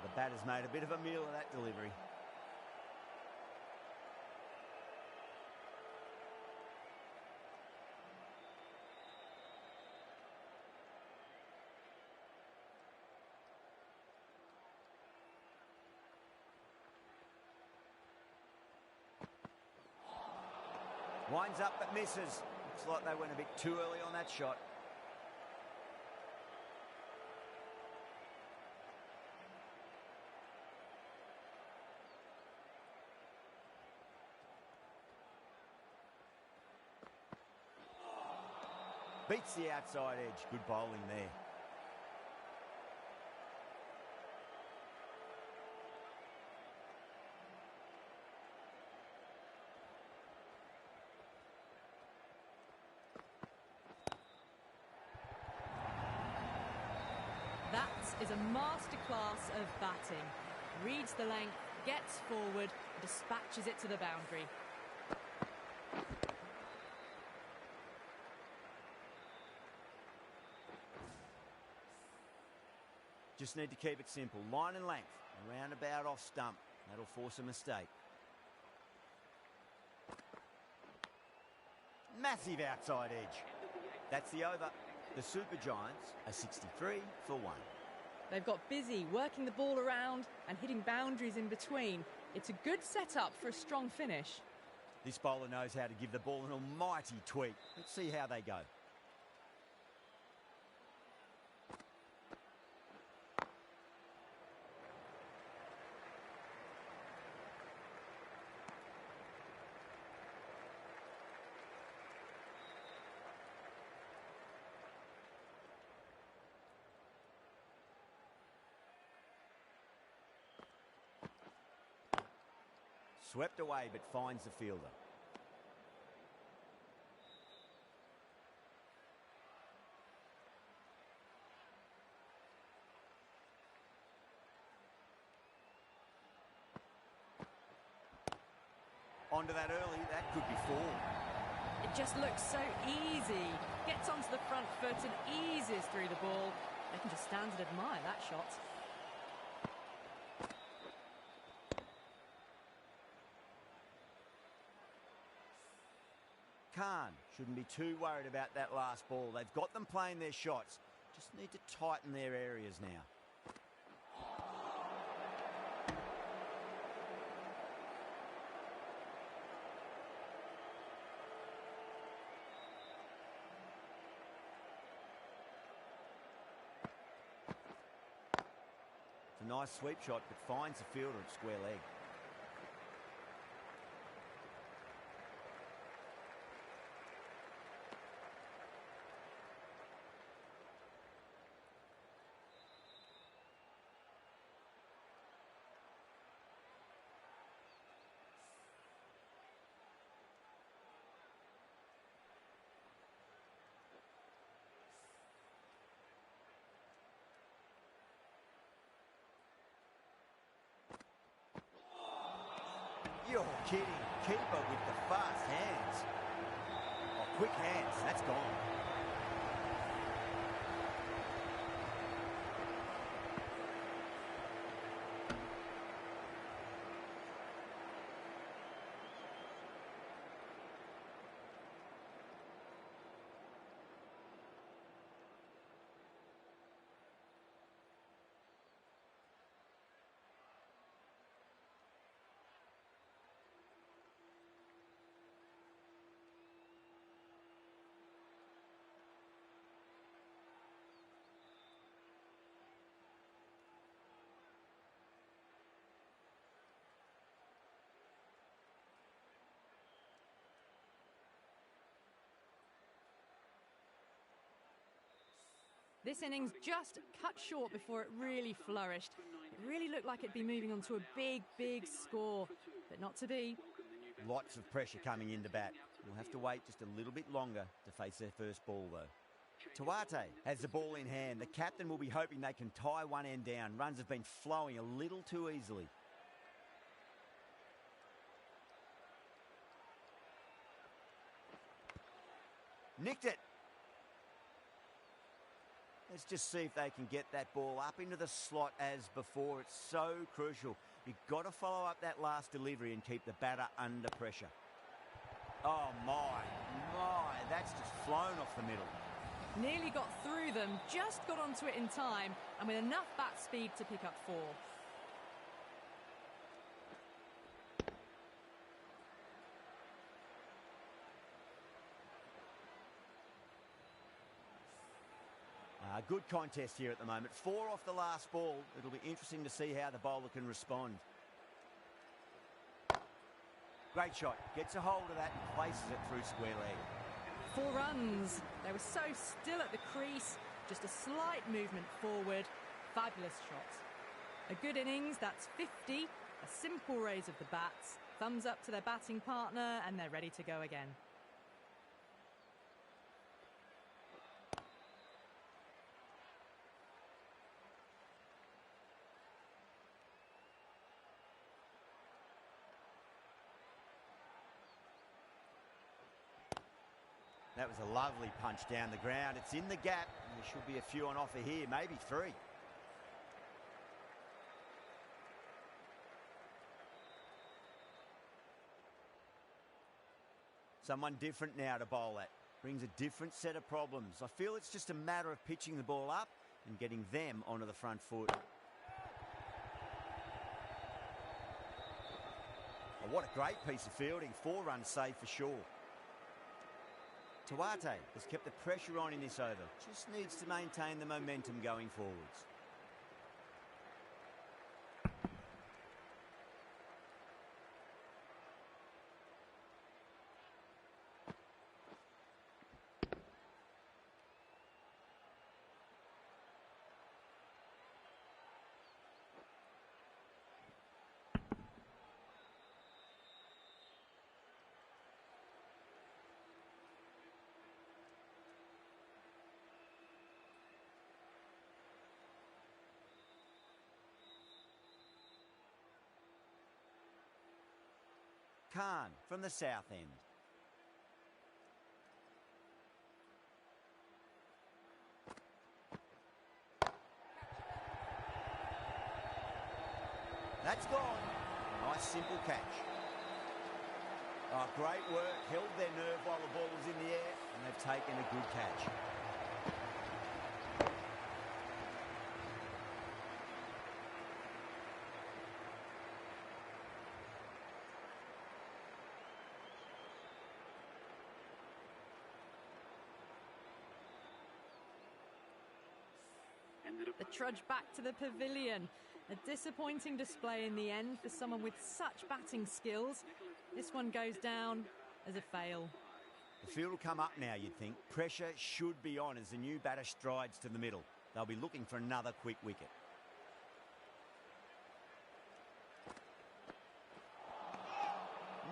The batter's made a bit of a meal of that delivery. Winds up but misses. Looks like they went a bit too early on that shot. Beats the outside edge. Good bowling there. is a masterclass of batting. Reads the length, gets forward, dispatches it to the boundary. Just need to keep it simple. Line and length. Around about off stump. That'll force a mistake. Massive outside edge. That's the over. The Super Giants are 63 for 1. They've got busy working the ball around and hitting boundaries in between. It's a good setup for a strong finish. This bowler knows how to give the ball an almighty tweak. Let's see how they go. Swept away, but finds the fielder. Onto that early, that could be 4. It just looks so easy. Gets onto the front foot and eases through the ball. They can just stand and admire that shot. Khan shouldn't be too worried about that last ball. They've got them playing their shots. Just need to tighten their areas now. It's a nice sweep shot, but finds the fielder at square leg. You're kidding. Keeper with the fast hands. Oh, quick hands. That's gone. This innings just cut short before it really flourished. It really looked like it'd be moving on to a big, big score, but not to be. Lots of pressure coming into bat. We'll have to wait just a little bit longer to face their first ball, though. TATA has the ball in hand. The captain will be hoping they can tie one end down. Runs have been flowing a little too easily. Nicked it. Let's just see if they can get that ball up into the slot as before. It's so crucial. You've got to follow up that last delivery and keep the batter under pressure. Oh, my. That's just flown off the middle. Nearly got through them, just got onto it in time, and with enough bat speed to pick up 4. Good contest here at the moment. 4 off the last ball. It'll be interesting to see how the bowler can respond. Great shot. Gets a hold of that and places it through square leg. 4 runs. They were so still at the crease. Just a slight movement forward. Fabulous shot. A good innings. That's 50. A simple raise of the bats. Thumbs up to their batting partner, and they're ready to go again. That was a lovely punch down the ground. It's in the gap. There should be a few on offer here, maybe 3. Someone different now to bowl at. Brings a different set of problems. I feel it's just a matter of pitching the ball up and getting them onto the front foot. Oh, what a great piece of fielding. 4 runs saved for sure. TATA has kept the pressure on in this over. Just needs to maintain the momentum going forwards. Khan from the south end. That's gone. Nice simple catch. Oh, great work. Held their nerve while the ball was in the air, and they've taken a good catch. The trudge back to the pavilion. A disappointing display in the end for someone with such batting skills. This one goes down as a fail. The field will come up now, you'd think. Pressure should be on as the new batter strides to the middle. They'll be looking for another quick wicket.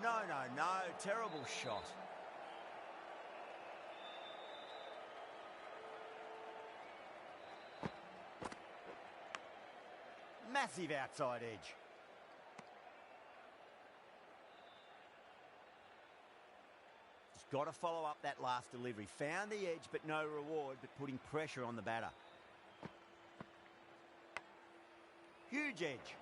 No, no, no. Terrible shot. Massive outside edge. Just got to follow up that last delivery. Found the edge, but no reward, but putting pressure on the batter. Huge edge.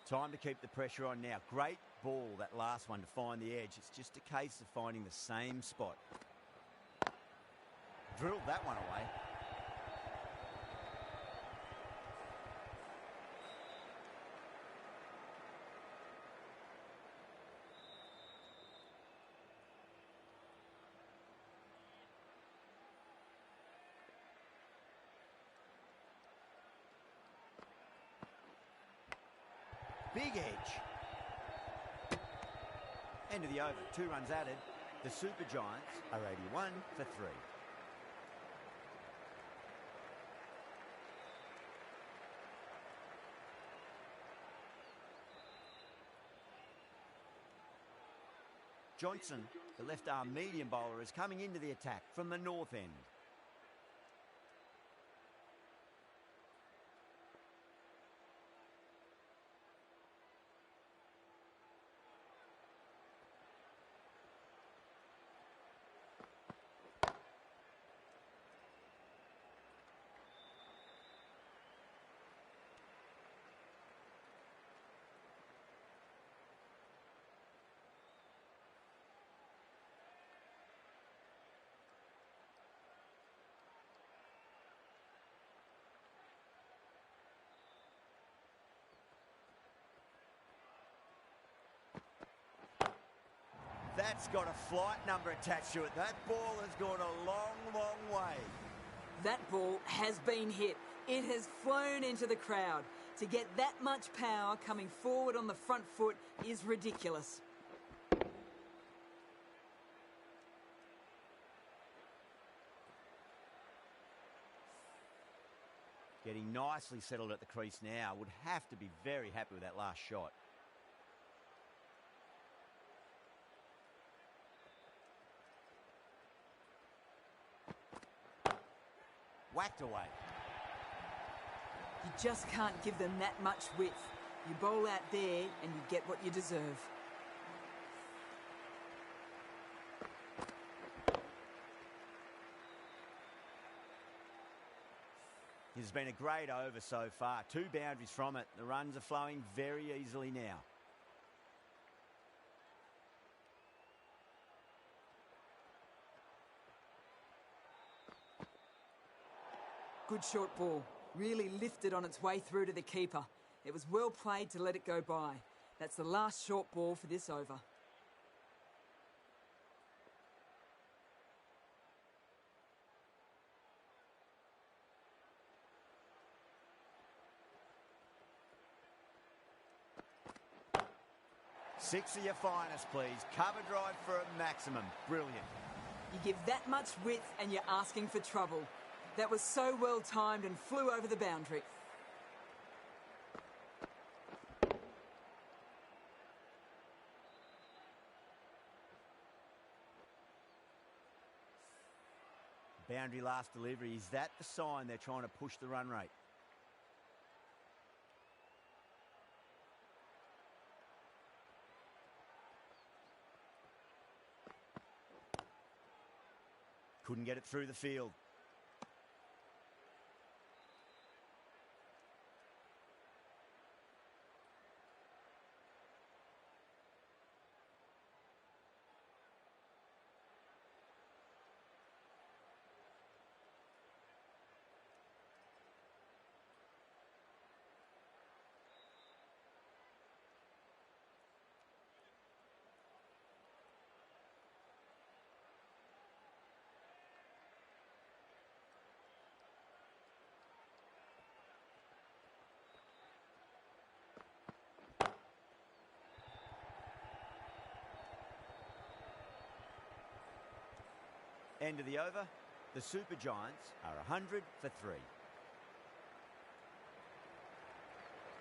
Time to keep the pressure on now. Great ball, that last one, to find the edge. It's just a case of finding the same spot. Drilled that one away. Big edge. End of the over. 2 runs added. The Super Giants are 81 for 3. Johnson, the left-arm medium bowler, is coming into the attack from the north end. That's got a flight number attached to it. That ball has gone a long, long way. That ball has been hit. It has flown into the crowd. To get that much power coming forward on the front foot is ridiculous. Getting nicely settled at the crease now. Would have to be very happy with that last shot. whacked away. You just can't give them that much width. You bowl out there and you get what you deserve. It's been a great over so far. 2 boundaries from it. The runs are flowing very easily now. Good short ball. Really lifted on its way through to the keeper. It was well played to let it go by. That's the last short ball for this over. Six of your finest, please. Cover drive for a maximum. Brilliant. You give that much width and you're asking for trouble. That was so well timed and flew over the boundary. Boundary last delivery. Is that the sign they're trying to push the run rate? Couldn't get it through the field. End of the over. The Super Giants are 100 for 3.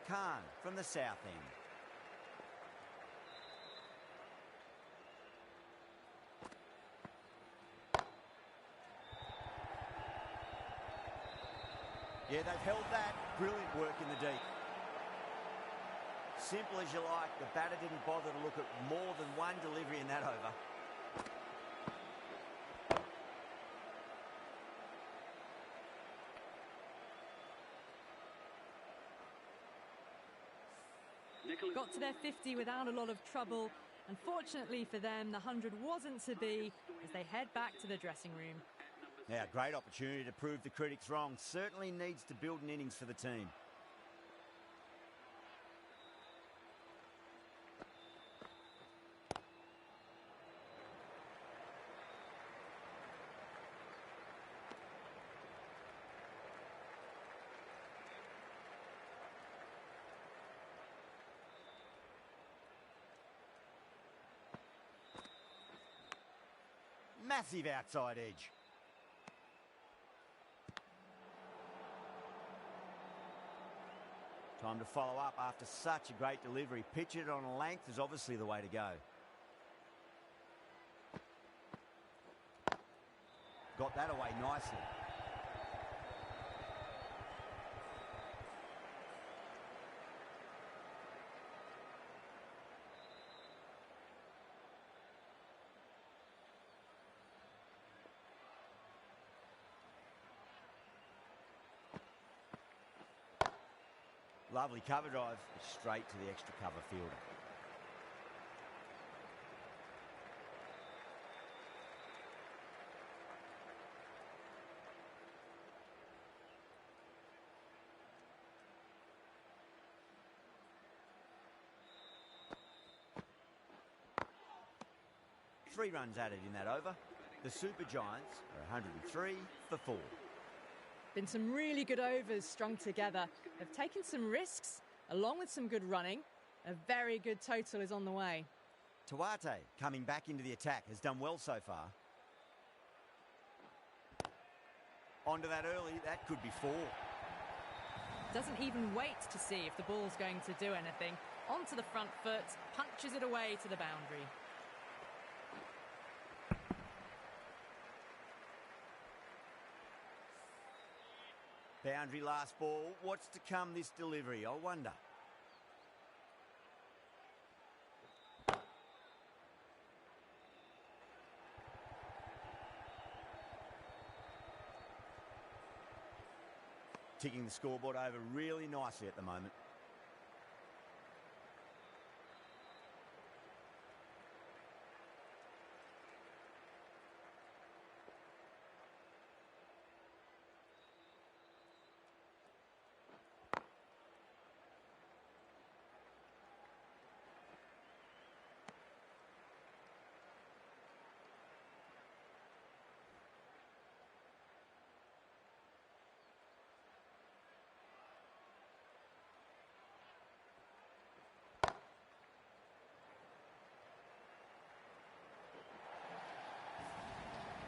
Khan from the south end. Yeah, they've held that. Brilliant work in the deep. Simple as you like. The batter didn't bother to look at more than one delivery in that over. Got to their 50 without a lot of trouble. Unfortunately for them, the 100 wasn't to be as they head back to the dressing room. Now, great opportunity to prove the critics wrong. Certainly needs to build an innings for the team. Massive outside edge. Time to follow up after such a great delivery. Pitch it on a length is obviously the way to go. Got that away nicely. Lovely cover drive, straight to the extra cover fielder. Three runs added in that over. The Super Giants are 103 for 4. Been some really good overs strung together. They've taken some risks, along with some good running. A very good total is on the way. TATA, coming back into the attack, has done well so far. Onto that early, that could be 4. Doesn't even wait to see if the ball's going to do anything. Onto the front foot, punches it away to the boundary. Boundary last ball. What's to come this delivery, I wonder? Ticking the scoreboard over really nicely at the moment.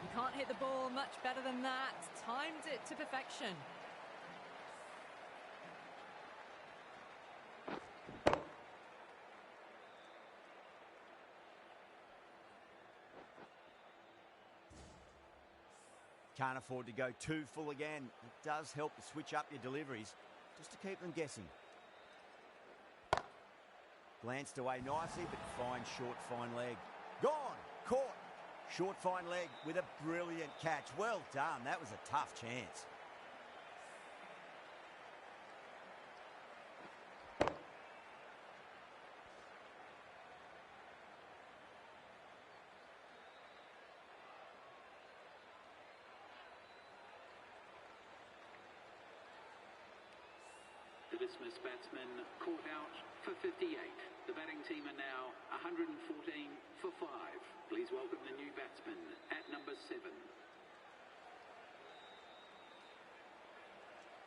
You can't hit the ball much better than that. Timed it to perfection. Can't afford to go too full again. It does help to switch up your deliveries, just to keep them guessing. Glanced away nicely, but fine short, fine leg. Gone! Caught! Short, fine leg with a brilliant catch. Well done. That was a tough chance. The dismissed batsman caught out for 58. The batting team are now 114 for 5. Please welcome the new batsman at number 7.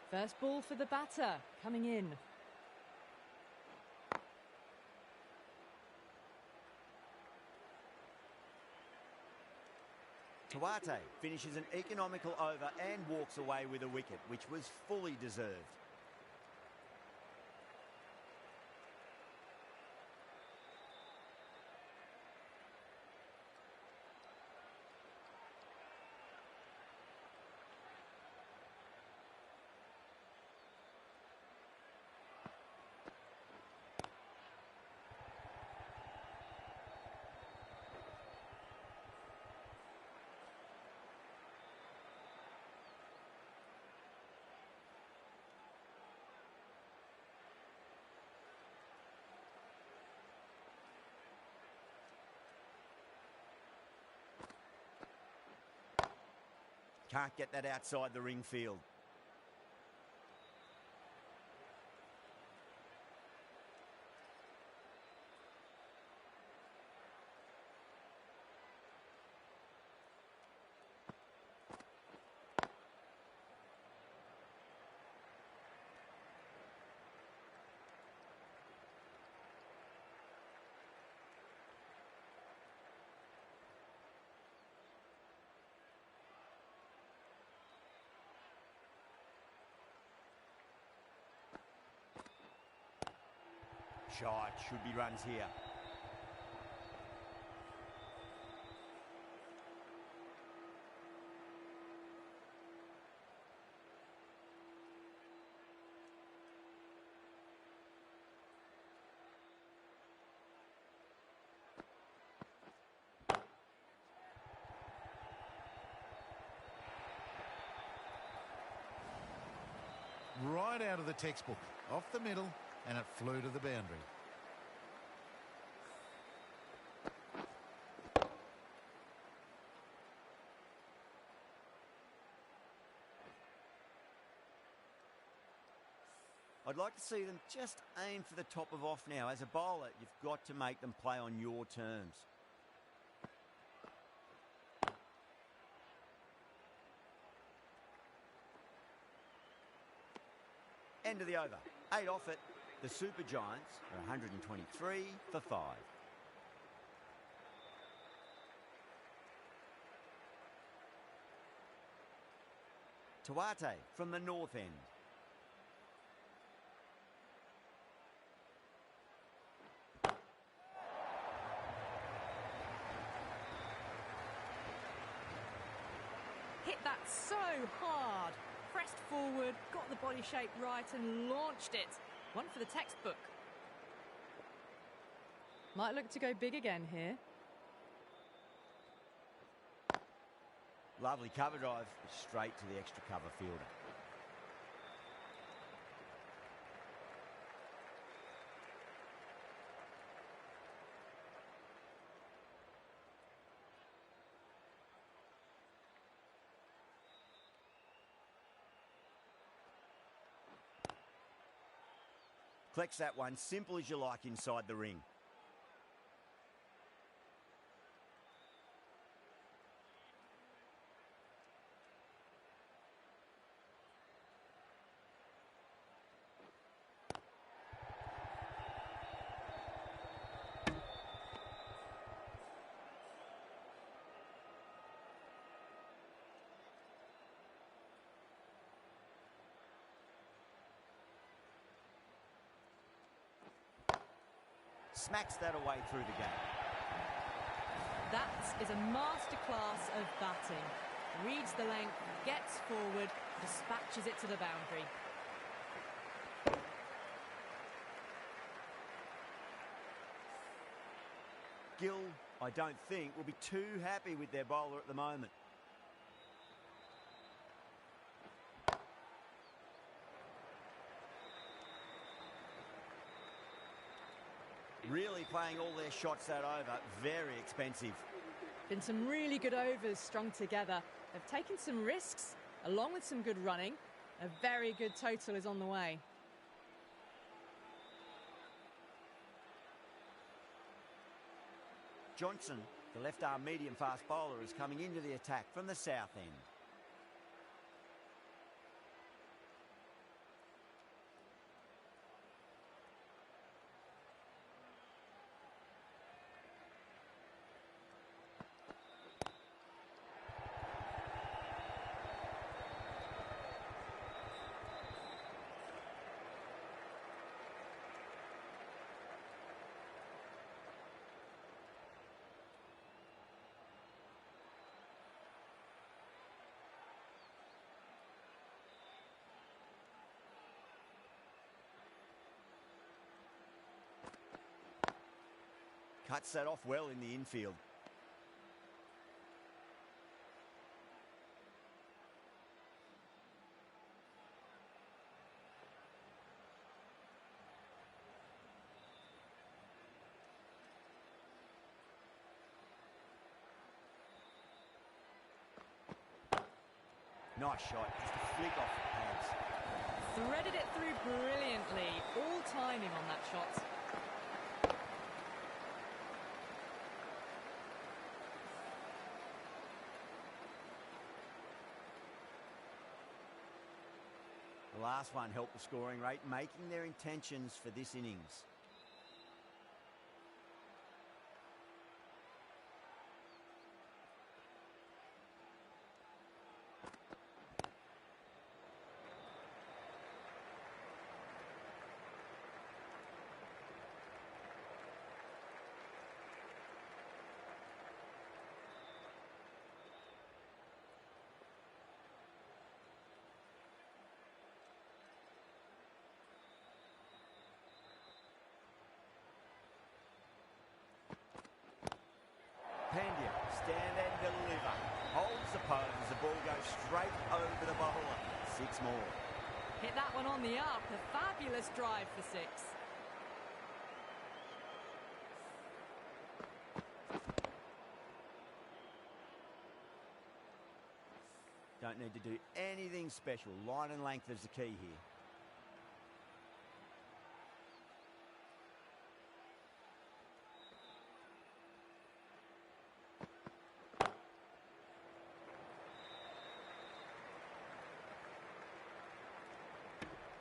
First ball for the batter, coming in. TATA finishes an economical over and walks away with a wicket, which was fully deserved. Can't get that outside the ring field. Shot, should be runs here. Right out of the textbook, off the middle, and it flew to the boundary. I'd like to see them just aim for the top of off now. As a bowler, you've got to make them play on your terms. End of the over. 8 off it. The Super Giants are 123 for 5. TATA from the north end. Hit that so hard. pressed forward, got the body shape right and launched it. One for the textbook. Might look to go big again here. Lovely cover drive, straight to the extra cover fielder. Collects that one, simple as you like inside the ring. Smacks that away through the gate. That is a masterclass of batting. Reads the length, gets forward, dispatches it to the boundary. Gill, I don't think, will be too happy with their bowler at the moment. Really playing all their shots that over. Very expensive. Been some really good overs strung together. They've taken some risks, along with some good running. A very good total is on the way. Johnson, the left-arm medium-fast bowler, is coming into the attack from the south end. Cuts that off well in the infield. Nice shot, just a flick off the pads. Threaded it through brilliantly. All timing on that shot. The last one helped the scoring rate, making their intentions for this innings. Pandya, stand and deliver. Holds the pose as the ball goes straight over the bowler. 6 more. Hit that one on the up. A fabulous drive for 6. Don't need to do anything special. Line and length is the key here.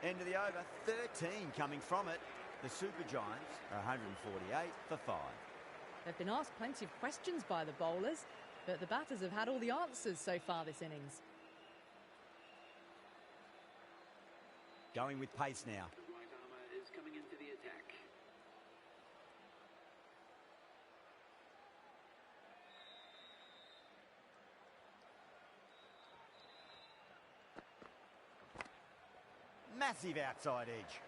End of the over, 13 coming from it. The Super Giants are 148 for 5. They've been asked plenty of questions by the bowlers, but the batters have had all the answers so far this innings. Going with pace now. The right armour is coming into the attack. massive outside edge.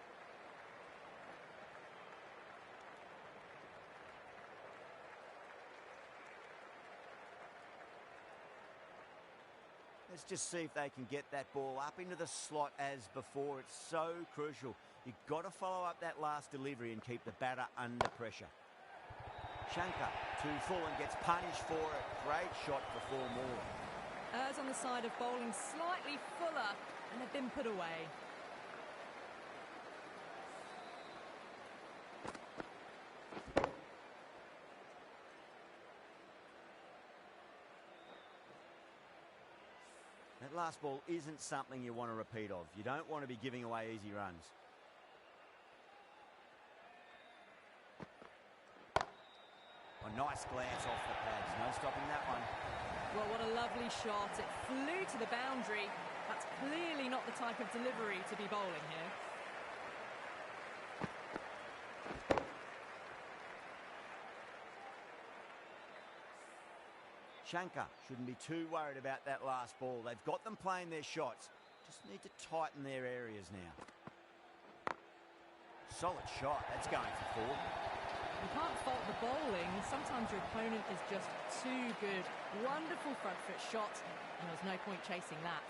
Let's just see if they can get that ball up into the slot as before. It's so crucial. You've got to follow up that last delivery and keep the batter under pressure. Shankar too full and gets punished for it. Great shot for 4 more. Errs on the side of bowling slightly fuller and have been put away. That last ball isn't something you want to repeat of. You don't want to be giving away easy runs. A nice glance off the pads. No stopping that one. Well, what a lovely shot. It flew to the boundary. That's clearly not the type of delivery to be bowling here. Shankar shouldn't be too worried about that last ball. They've got them playing their shots. Just need to tighten their areas now. Solid shot. That's going for 4. You can't fault the bowling. Sometimes your opponent is just too good. Wonderful front foot shot, and there's no point chasing that.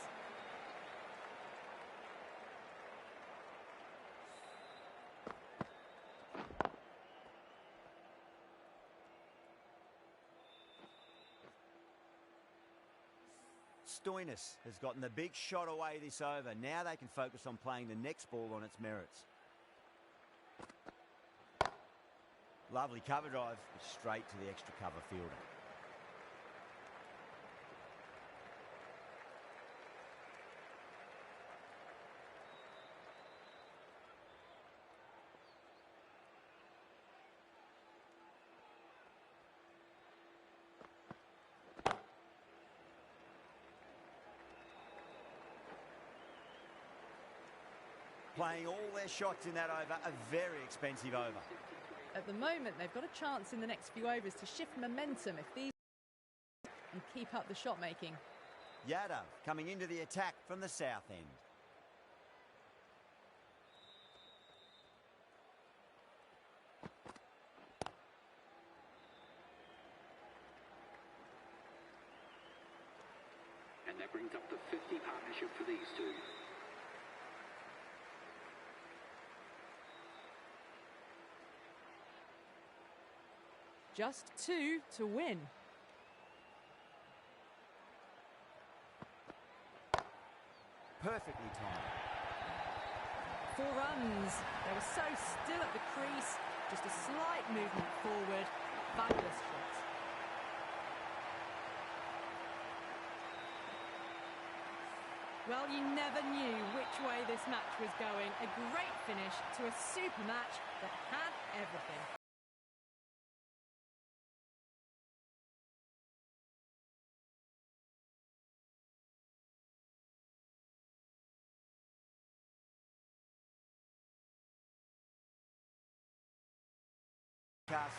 Stoinis has gotten the big shot away this over. Now they can focus on playing the next ball on its merits. Lovely cover drive, straight to the extra cover fielder. Playing all their shots in that over, a very expensive over. At the moment, they've got a chance in the next few overs to shift momentum if these and keep up the shot making. Yadav coming into the attack from the south end. And that brings up the 50 partnership for these two. Just 2 to win. Perfectly timed. 4 runs. They were so still at the crease. Just a slight movement forward. Fabulous shot. Well, you never knew which way this match was going. A great finish to a super match that had everything. Cast